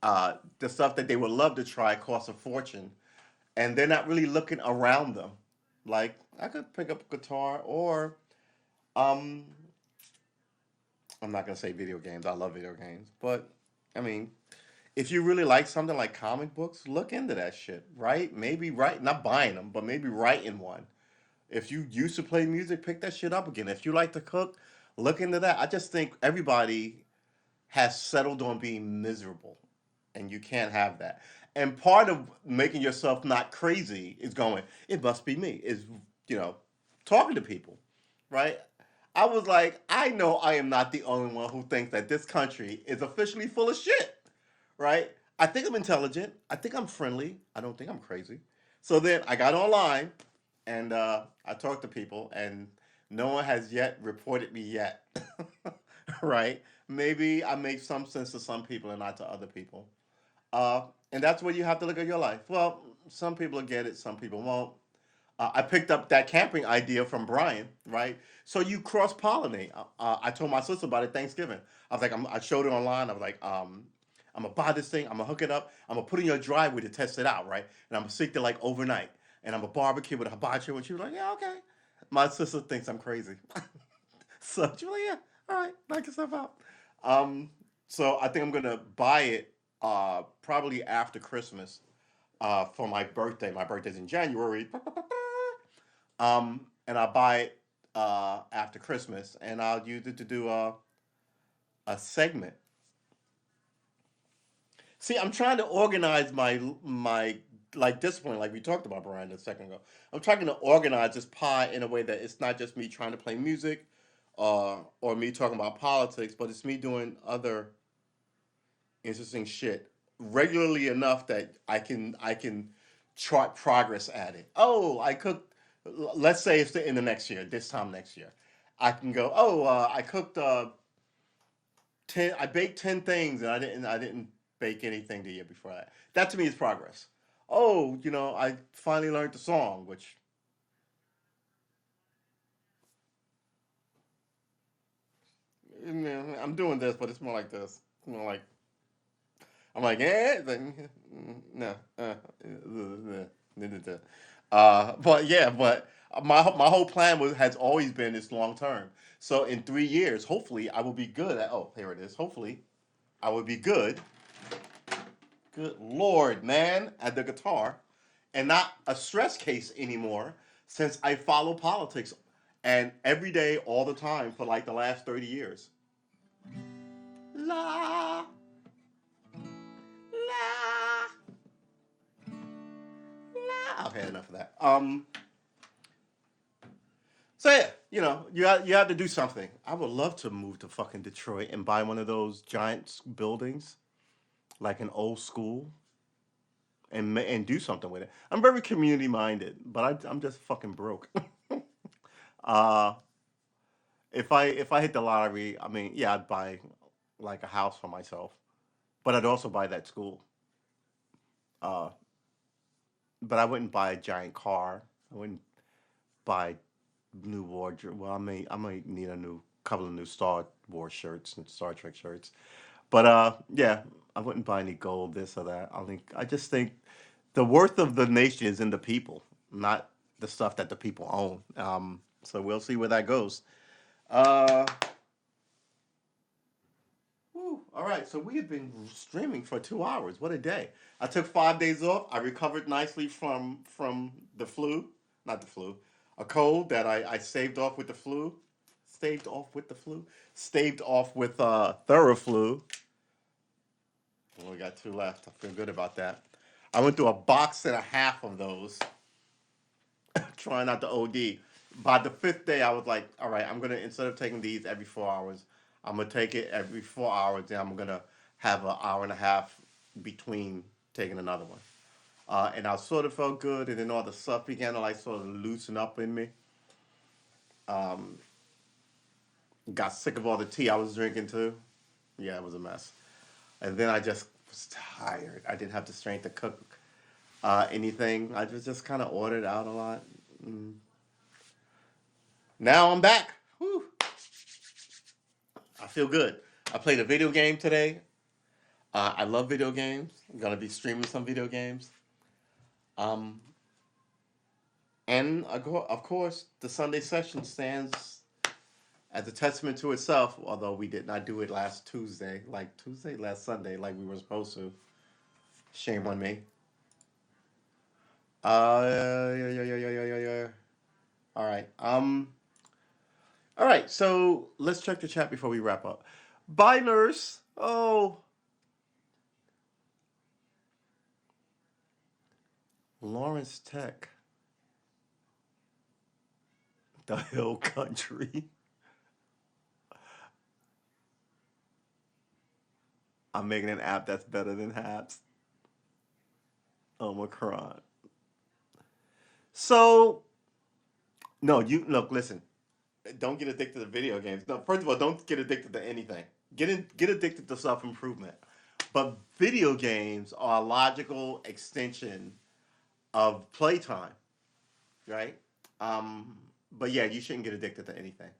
the stuff that they would love to try costs a fortune, and they're not really looking around them. Like I could pick up a guitar, or um, I'm not gonna say video games. I love video games, but I mean, if you really like something like comic books, look into that shit, right? Maybe write, not buying them, but maybe writing one. If you used to play music, pick that shit up again. If you like to cook, look into that. I just think everybody has settled on being miserable, and you can't have that. And part of making yourself not crazy is going, it must be me, is, you know, talking to people, right? I was like, I know I am not the only one who thinks that this country is officially full of shit, right? I think I'm intelligent. I think I'm friendly. I don't think I'm crazy. So then I got online and I talked to people, and no one has yet reported me yet, right? Maybe I make some sense to some people and not to other people. Uh, and that's where you have to look at your life. Well, some people will get it, some people won't. I picked up that camping idea from Brian, right? So you cross pollinate. I told my sister about it Thanksgiving. I was like, I showed it online. I was like, I'm gonna buy this thing. I'm gonna hook it up. I'm gonna put it in your driveway to test it out, right? And I'm gonna sit there like overnight. And I'm gonna barbecue with a hibachi. And she was like, yeah, okay. My sister thinks I'm crazy, so she was like, yeah, all right, knock yourself out. Um, so I think I'm gonna buy it probably after Christmas for my birthday. My birthday's in January. And I'll buy it after Christmas, and I'll use it to do a segment. See, I'm trying to organize my like discipline, like we talked about Brian a second ago. I'm trying to organize this pie in a way that it's not just me trying to play music, or me talking about politics, but it's me doing other interesting shit regularly enough that I can chart progress at it. Oh, I cooked. Let's say it's in the next year, this time next year. I can go. Oh, I cooked 10. I baked 10 things, and I didn't bake anything the year before that. That to me is progress. Oh, I finally learned the song, which I'm doing this, but it's more like this. More like I'm like, no, but yeah, but My whole plan has always been this long term. So in 3 years, hopefully, I will be good at. Oh, here it is. Hopefully, I will be good. Good lord, man, at the guitar, and not a stress case anymore since I follow politics and every day, all the time for like the last 30 years. La la la. Okay, enough of that. So yeah, you have to do something. I would love to move to fucking Detroit and buy one of those giant buildings, like an old school, and do something with it. I'm very community minded, but I'm just fucking broke. uh, if I hit the lottery, I mean, yeah, I'd buy like a house for myself, but I'd also buy that school. Uh, but I wouldn't buy a giant car. I wouldn't buy new wardrobe. Well, I might need a new couple of new Star Wars shirts and Star Trek shirts. But yeah, I wouldn't buy any gold, this or that. I just think the worth of the nation is in the people, not the stuff that the people own. So we'll see where that goes. Uh, Whew. All right, so we have been streaming for 2 hours. What a day! I took 5 days off. I recovered nicely from the flu, not the flu, a cold that I saved off with the flu, staved off with the flu, staved off with Theraflu. We only got two left. I feel good about that. I went through a box and a half of those, trying not to OD. By the fifth day, I was like, all right, I'm gonna, instead of taking these every 4 hours, I'm gonna take it every 4 hours, and I'm gonna have an hour and a half between taking another one. And I sort of felt good, and then all the stuff began to like sort of loosen up in me. Um, got sick of all the tea I was drinking too. Yeah, it was a mess. And then I just was tired. I didn't have the strength to cook anything. I just kind of ordered out a lot. Mm. Now I'm back. Whew. I feel good. I played a video game today. I love video games. I'm gonna be streaming some video games. Um, and of course, the Sunday session stands as a testament to itself. Although we did not do it last Tuesday, last Sunday, like we were supposed to. Shame on me. Yeah, yeah, yeah, yeah, yeah, yeah, yeah. All right. All right. So let's check the chat before we wrap up. Bye, nurse. Oh, Lawrence Tech, the Hill Country. I'm making an app that's better than Haps. Omicron. So no, you look. Listen, don't get addicted to video games. No, first of all, don't get addicted to anything. Get addicted to self improvement. But video games are a logical extension of playtime, right? Um, but yeah, you shouldn't get addicted to anything.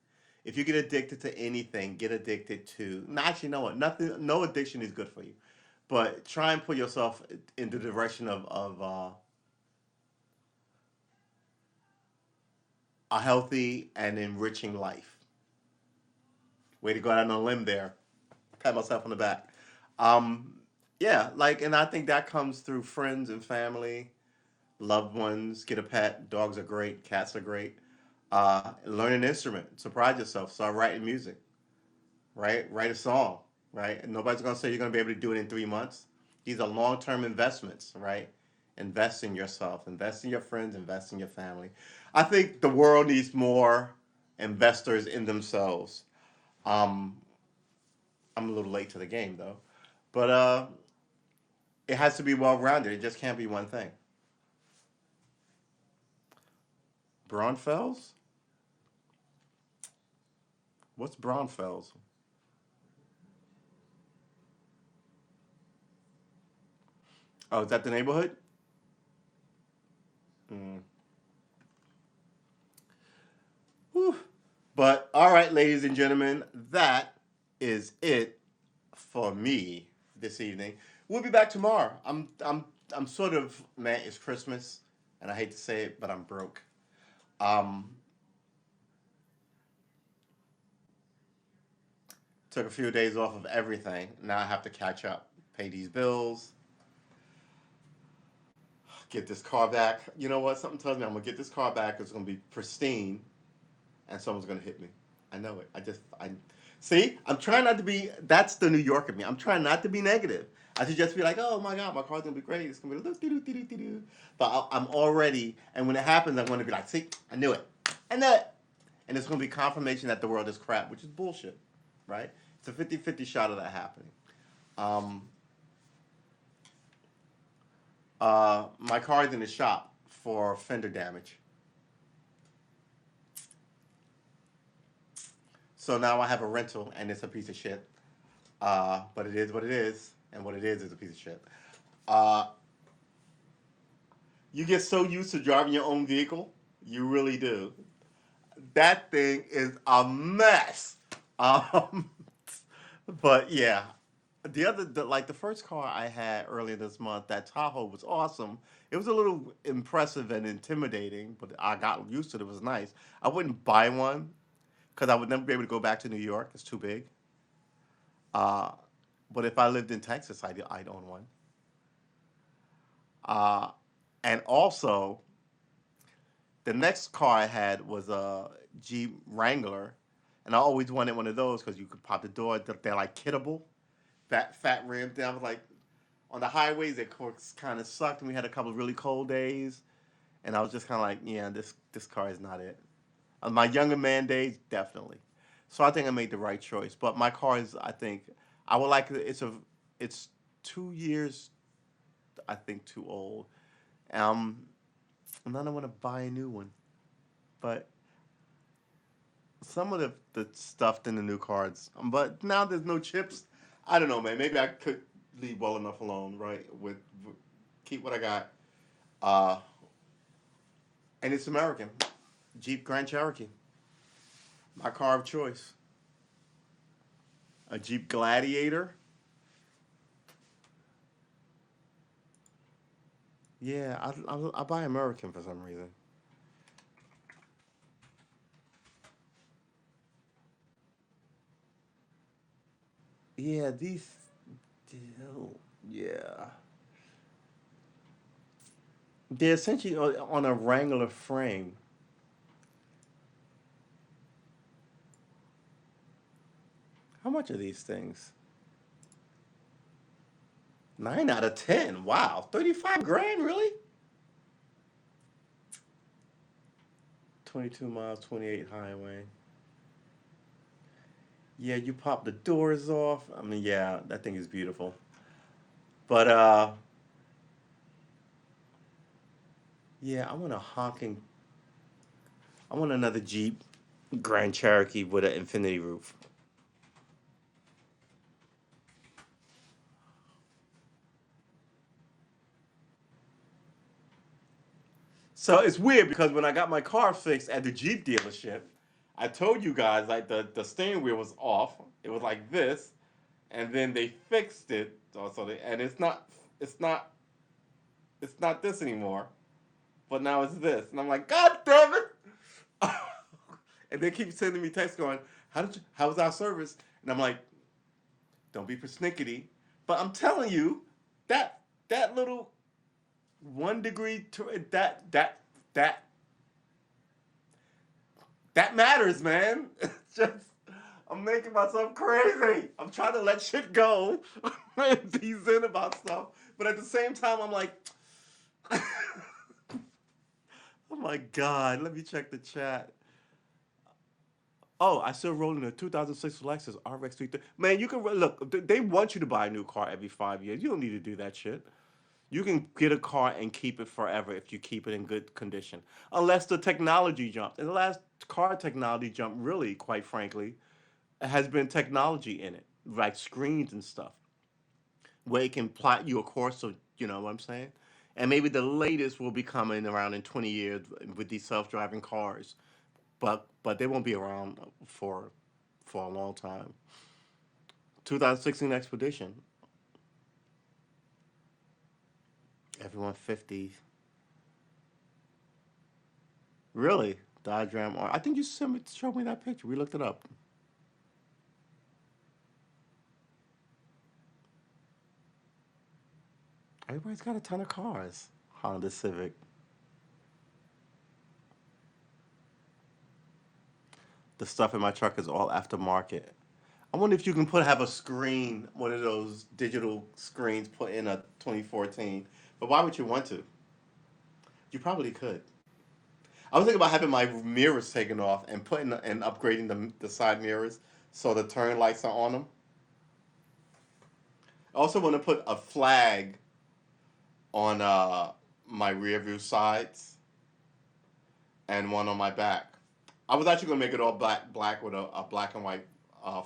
If you get addicted to anything, get addicted to. No, actually, no. Nothing. No addiction is good for you. But try and put yourself in the direction of a healthy and enriching life. Way to go out on a limb there. Pat myself on the back. Um, yeah, like, and I think that comes through friends and family, loved ones. Get a pet. Dogs are great. Cats are great. Learn an instrument. Surprise yourself. Start writing music. Right? Write a song. Right? And nobody's gonna say you're gonna be able to do it in 3 months. These are long-term investments. Right? Invest in yourself. Invest in your friends. Invest in your family. I think the world needs more investors in themselves. Um, I'm a little late to the game though, but it has to be well-rounded. It just can't be one thing. Braunfels? What's Braunfels? Oh, is that the neighborhood? Mm. Whew. But all right, ladies and gentlemen, that is it for me this evening. We'll be back tomorrow. I'm sort of man. It's Christmas, and I hate to say it, but I'm broke. Um, Took a few days off of everything. Now I have to catch up, pay these bills, get this car back. You know what? Something tells me I'm gonna get this car back. It's gonna be pristine, and someone's gonna hit me. I know it. I see. I'm trying not to be. That's the New Yorker me. I'm trying not to be negative. I should just be like, oh my god, my car's gonna be great. It's gonna be do do do do do do. But I'm already, and when it happens, I'm gonna be like, see, I knew it. I knew it. And it's gonna be confirmation that the world is crap, which is bullshit, right? It's a 50-50 shot of that happening. Um, my car is in the shop for fender damage. So now I have a rental, and it's a piece of shit. But it is what it is, and what it is a piece of shit. Uh, you get so used to driving your own vehicle, you really do. That thing is a mess. Um, but yeah, like the first car I had earlier this month, that Tahoe was awesome. It was a little impressive and intimidating, but I got used to it. It was nice. I wouldn't buy one because I would never be able to go back to New York. It's too big. Uh, but if I lived in Texas, I'd own one. Uh, and also, the next car I had was a Jeep Wrangler, and I always wanted one of those because you could pop the door. They're like kittable, fat rims. And I was like, on the highways, it kind of sucked, and we had a couple of really cold days, and I was just kind of like, yeah, this car is not it. My younger man days, definitely. So I think I made the right choice. But my car is, I think, I would like it's 2 years, I think, too old. Um, and then I want to buy a new one. But some of the stuff in the new cards, but now there's no chips. I don't know, man. Maybe I could leave well enough alone, right? With keep what I got. Uh, and it's American. Jeep Grand Cherokee, my car of choice. A Jeep Gladiator. Yeah, I buy American for some reason. Yeah, these. Yeah, they're essentially on a Wrangler frame. How much are these things? 9 out of 10. Wow, 35 grand, really? 22 miles, 28 highway. Yeah, you pop the doors off. I mean, yeah, that thing is beautiful. But yeah, I want another Jeep Grand Cherokee with an infinity roof. So it's weird because when I got my car fixed at the Jeep dealership, I told you guys like the steering wheel was off. It was like this, and then they fixed it. And it's not it's not this anymore. But now it's this, and I'm like, God damn it! And they keep sending me texts going, how was our service? And I'm like, don't be persnickety. But I'm telling you, that that little 1 degree that that matters, man. It's just I'm making myself crazy. I'm trying to let shit go and be zen about stuff, but at the same time, I'm like, oh my god. Let me check the chat. Oh, I still rolling a 2006 Lexus RX 330. Man, you can look. They want you to buy a new car every 5 years. You don't need to do that shit. You can get a car and keep it forever if you keep it in good condition, unless the technology jumps. And the last car technology jump, really, quite frankly, has been technology in it, like screens and stuff, where it can plot you a course of, you know what I'm saying? And maybe the latest will be coming around in 20 years with these self-driving cars, but they won't be around for a long time. 2016 Expedition, everyone 50. Really? Diagram. Or I think you showed me that picture. We looked it up. Everybody's got a ton of cars. Honda Civic. The stuff in my truck is all aftermarket. I wonder if you can have a screen, one of those digital screens, put in a 2014. But why would you want to? You probably could. I was thinking about having my mirrors taken off and putting and upgrading the side mirrors so the turn lights are on them. I also want to put a flag on my rear view sides and one on my back. I was actually gonna make it all black with a black and white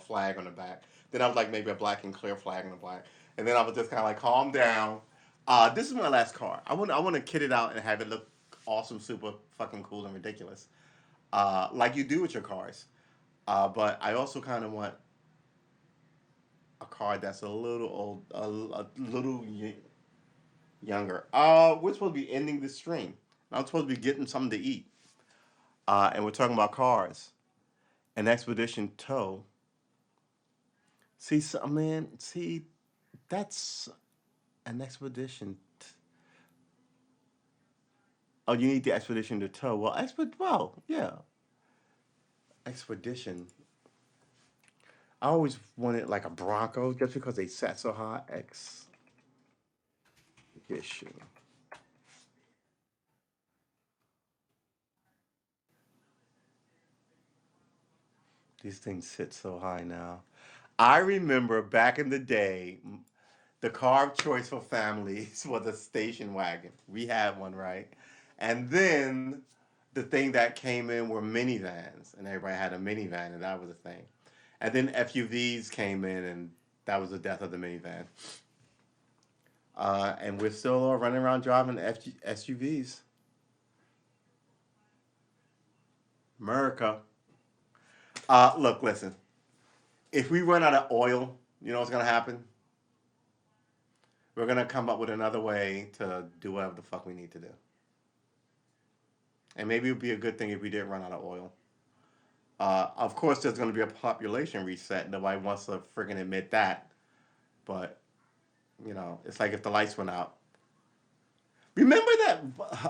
flag on the back. Then I was like maybe a black and clear flag on the black, and then I was just kind of like calm down. This is my last car. I want to kit it out and have it look awesome, super fucking cool and ridiculous, like you do with your cars. But I also kind of want a car that's a little old, a little younger. We're supposed to be ending this stream. I'm supposed to be getting something to eat, and we're talking about cars. An expedition tow. See, so, man, see, that's an expedition. Oh, you need the expedition to tow. Well, well, yeah, expedition. I always wanted like a Bronco just because they sat so high. Expedition. These things sit so high now. I remember back in the day, the car of choice for families was a station wagon. We had one, right? And then the thing that came in were minivans, and everybody had a minivan, and that was a thing. And then FUVs came in, and that was the death of the minivan. And we're still all running around driving SUVs. America. Look, listen. If we run out of oil, you know what's gonna happen? We're gonna come up with another way to do whatever the fuck we need to do. And maybe it would be a good thing if we did run out of oil. Of course, there's going to be a population reset. Nobody wants to freaking admit that. But, it's like if the lights went out. Remember that?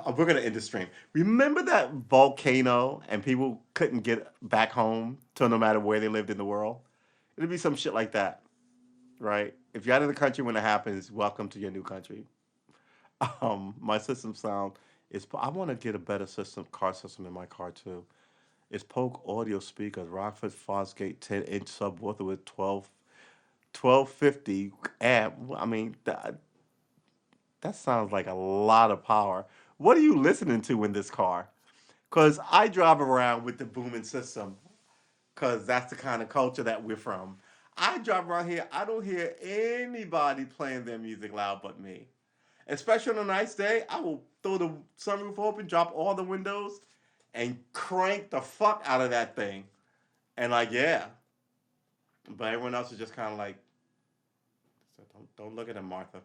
We're going to end the stream. Remember that volcano and people couldn't get back home to no matter where they lived in the world? It'd be some shit like that, right? If you're out of the country when it happens, welcome to your new country. My system sound is. I want to get a better car system in my car too. It's Polk audio speakers, Rockford Fosgate 10-inch subwoofer with 1250 amp. I mean, that sounds like a lot of power. What are you listening to in this car? Because I drive around with the booming system because that's the kind of culture that we're from. I drive around here, I don't hear anybody playing their music loud but me. Especially on a nice day, I will throw the sunroof open, drop all the windows, and crank the fuck out of that thing. And like, yeah. But everyone else is just kind of like, so don't look at him, Martha.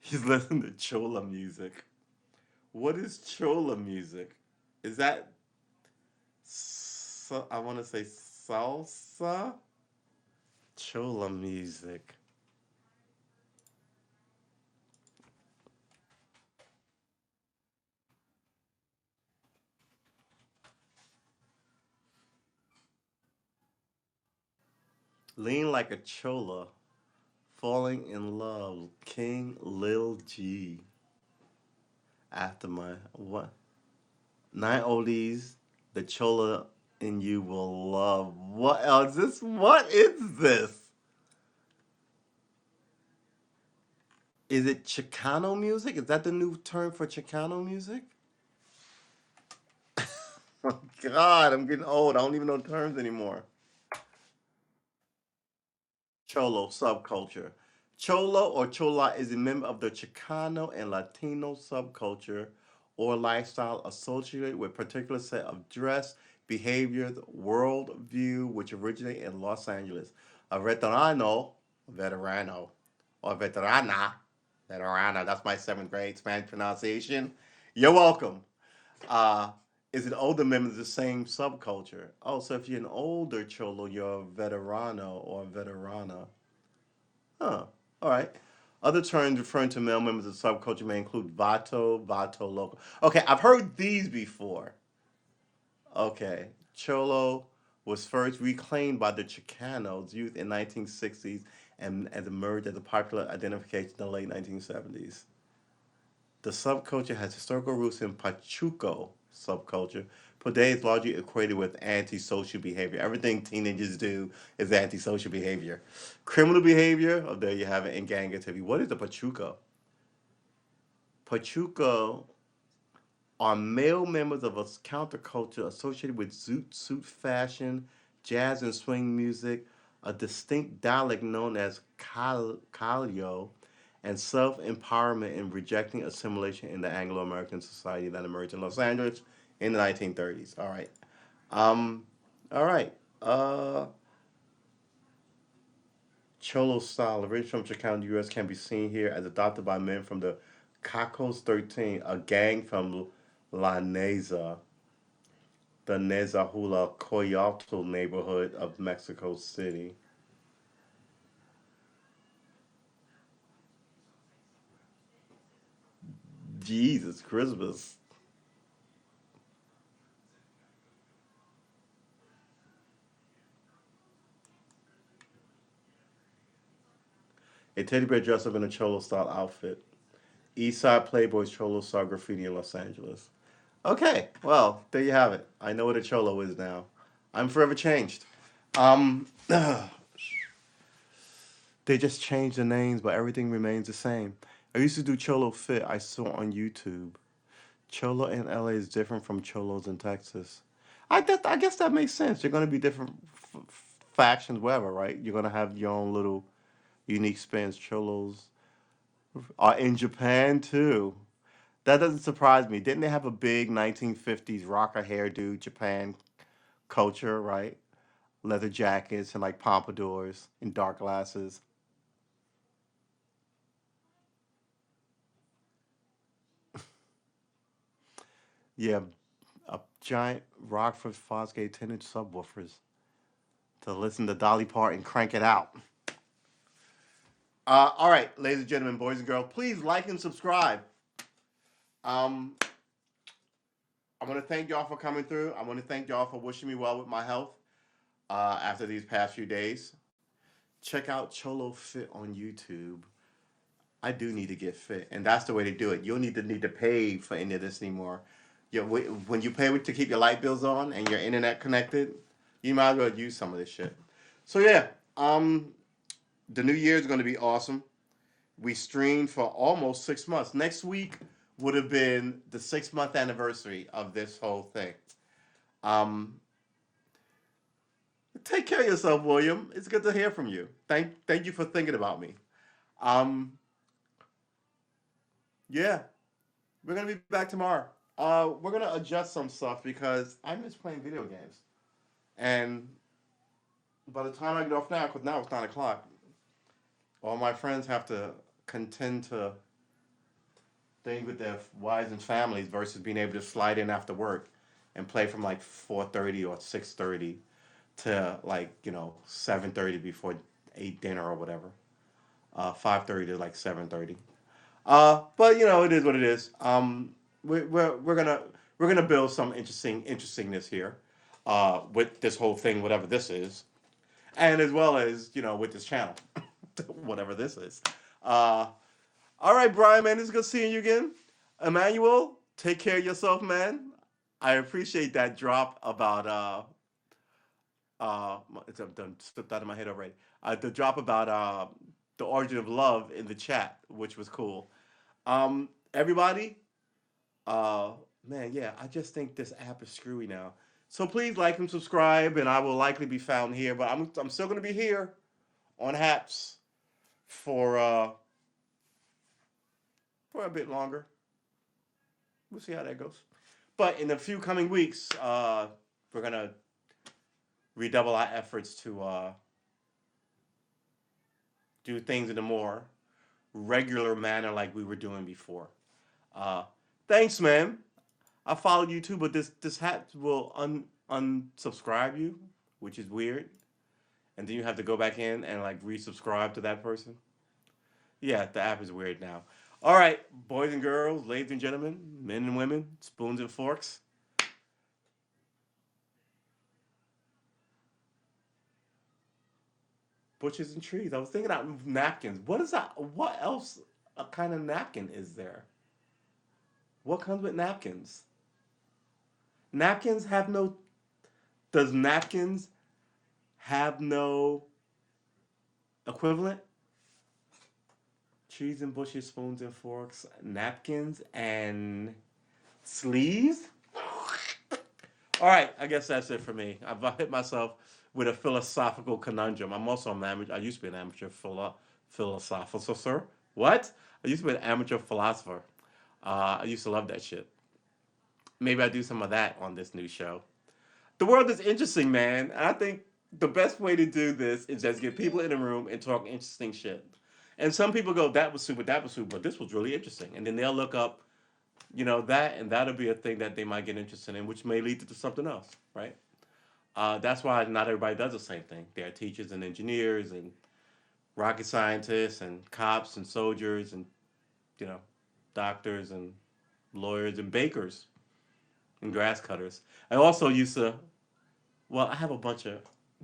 He's listening to Chola music. What is Chola music? Is that, I want to say salsa? Chola music. Lean like a chola. Falling in love. King Lil G. After my, what? Nine oldies. The chola in you will love. What else? What is this? Is it Chicano music? Is that the new term for Chicano music? Oh God, I'm getting old. I don't even know terms anymore. Cholo subculture. Cholo or Chola is a member of the Chicano and Latino subculture or lifestyle associated with a particular set of dress, behaviors, worldview, which originate in Los Angeles. A veterano, or veterana, that's my seventh grade Spanish pronunciation, You're welcome. Uh, is it older members of the same subculture? Oh, so if you're an older cholo, you're a veterano or a veterana. Huh. All right. Other terms referring to male members of the subculture may include vato, vato loco. Okay, I've heard these before. Okay. Cholo was first reclaimed by the Chicanos youth in 1960s and emerged as a popular identification in the late 1970s. The subculture has historical roots in Pachuco subculture, but today is largely equated with antisocial behavior. Everything teenagers do is antisocial behavior. Criminal behavior, oh, there you have it, and gang activity. What is a Pachuco? Pachuco are male members of a counterculture associated with zoot suit fashion, jazz and swing music, a distinct dialect known as Calio, and self empowerment in rejecting assimilation in the Anglo American society that emerged in Los Angeles in the 1930s. All right. Um, all right. Cholo style, originated from Chicago, U.S., can be seen here as adopted by men from the Cacos 13, a gang from La Neza, the Nezahula Coyotl neighborhood of Mexico City. Jesus Christmas. A teddy bear dressed up in a cholo style outfit. East Side Playboys Cholo saw graffiti in Los Angeles. Okay, well, there you have it. I know what a cholo is now. I'm forever changed. They just changed the names, but everything remains the same. I used to do Cholo Fit I saw on YouTube. Cholo in LA is different from Cholos in Texas. I guess that makes sense. You're going to be different factions, wherever, right? You're going to have your own little unique spins. Cholos are in Japan too. That doesn't surprise me. Didn't they have a big 1950s rocker hairdo Japan culture, right? Leather jackets and like pompadours and dark glasses. Yeah, a giant Rockford Fosgate 10-inch subwoofers to listen to Dolly Parton crank it out. All right, ladies and gentlemen, boys and girls, please like and subscribe. Um, I want to thank y'all for coming through. I want to thank y'all for wishing me well with my health after these past few days. Check out Cholo Fit on YouTube. I do need to get fit, and that's the way to do it. You don't need to pay for any of this anymore. When you pay to keep your light bills on and your internet connected, you might as well use some of this shit. So yeah, the new year is going to be awesome. We streamed for almost 6 months. Next week would have been the 6 month anniversary of this whole thing. Um, take care of yourself, William. It's good to hear from you. Thank you for thinking about me. Um, yeah, we're gonna be back tomorrow. We're gonna adjust some stuff because I miss playing video games, and by the time I get off now, because now it's 9 o'clock, all my friends have to contend to things with their wives and families versus being able to slide in after work and play from like 4:30 or 6:30 to like 7:30 before ate dinner or whatever. 5:30 to like 7:30. But it is what it is. We're gonna build some interestingness here, with this whole thing, whatever this is, and as well as with this channel, whatever this is. Uh, all right, Brian, man, it's good seeing you again. Emmanuel, take care of yourself, man. I appreciate that drop about it's done slipped out of my head already. The drop about the origin of love in the chat, which was cool. Everybody, uh, man, yeah, I just think this app is screwy now. So please like and subscribe, and I will likely be found here. But I'm still gonna be here on Haps for a bit longer. We'll see how that goes. But in a few coming weeks, we're gonna redouble our efforts to do things in a more regular manner like we were doing before. Uh, Thanks, man. I followed you too, but this hat will unsubscribe you, which is weird. And then you have to go back in and like resubscribe to that person. Yeah, the app is weird now. All right, boys and girls, ladies and gentlemen, men and women, spoons and forks, bushes and trees. I was thinking about napkins. What is that? What else? A kind of napkin is there? What comes with napkins? Napkins have no. Does napkins have no equivalent? Trees and bushes, spoons and forks, napkins and sleeves. All right, I guess that's it for me. I've hit myself with a philosophical conundrum. I'm also an amateur. I used to be an amateur philosopher, sir. What? I used to be an amateur philosopher. I used to love that shit. Maybe I do some of that on this new show. The world is interesting, man. I think the best way to do this is just get people in a room and talk interesting shit. And some people go, "That was super, that was super," but this was really interesting. And then they'll look up, that, and that'll be a thing that they might get interested in, which may lead to something else, right? That's why not everybody does the same thing. There are teachers and engineers and rocket scientists and cops and soldiers and you know doctors and lawyers and bakers and grass cutters. I also used to. Well, I have a bunch of.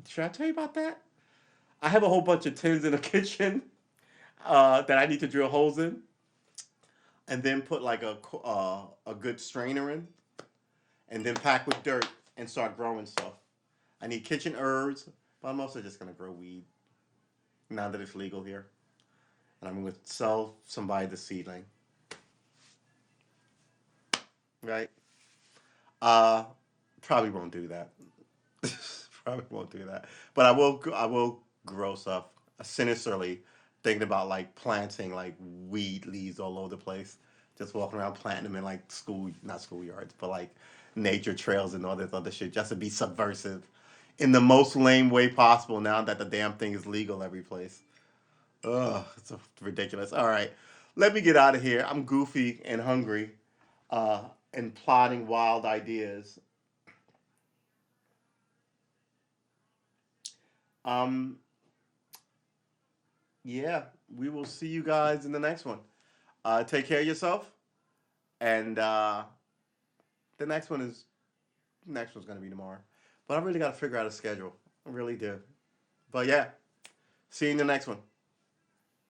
Should I tell you about that? I have a whole bunch of tins in the kitchen that I need to drill holes in, and then put like a good strainer in, and then pack with dirt and start growing stuff. I need kitchen herbs, but I'm also just gonna grow weed now that it's legal here, and I'm gonna sell somebody the seedling. Right? Uh, Probably won't do that. Probably won't do that. But I will. I will grow stuff sinisterly, thinking about like planting like weed leaves all over the place. Just walking around planting them in like not schoolyards, but like nature trails and all this other shit, just to be subversive in the most lame way possible. Now that the damn thing is legal every place. Ugh, it's so ridiculous. All right, let me get out of here. I'm goofy and hungry, uh, and plotting wild ideas. Um, yeah, we will see you guys in the next one. Take care of yourself, and the next one's gonna be tomorrow. But I really got to figure out a schedule. I really do. But yeah, see you in the next one.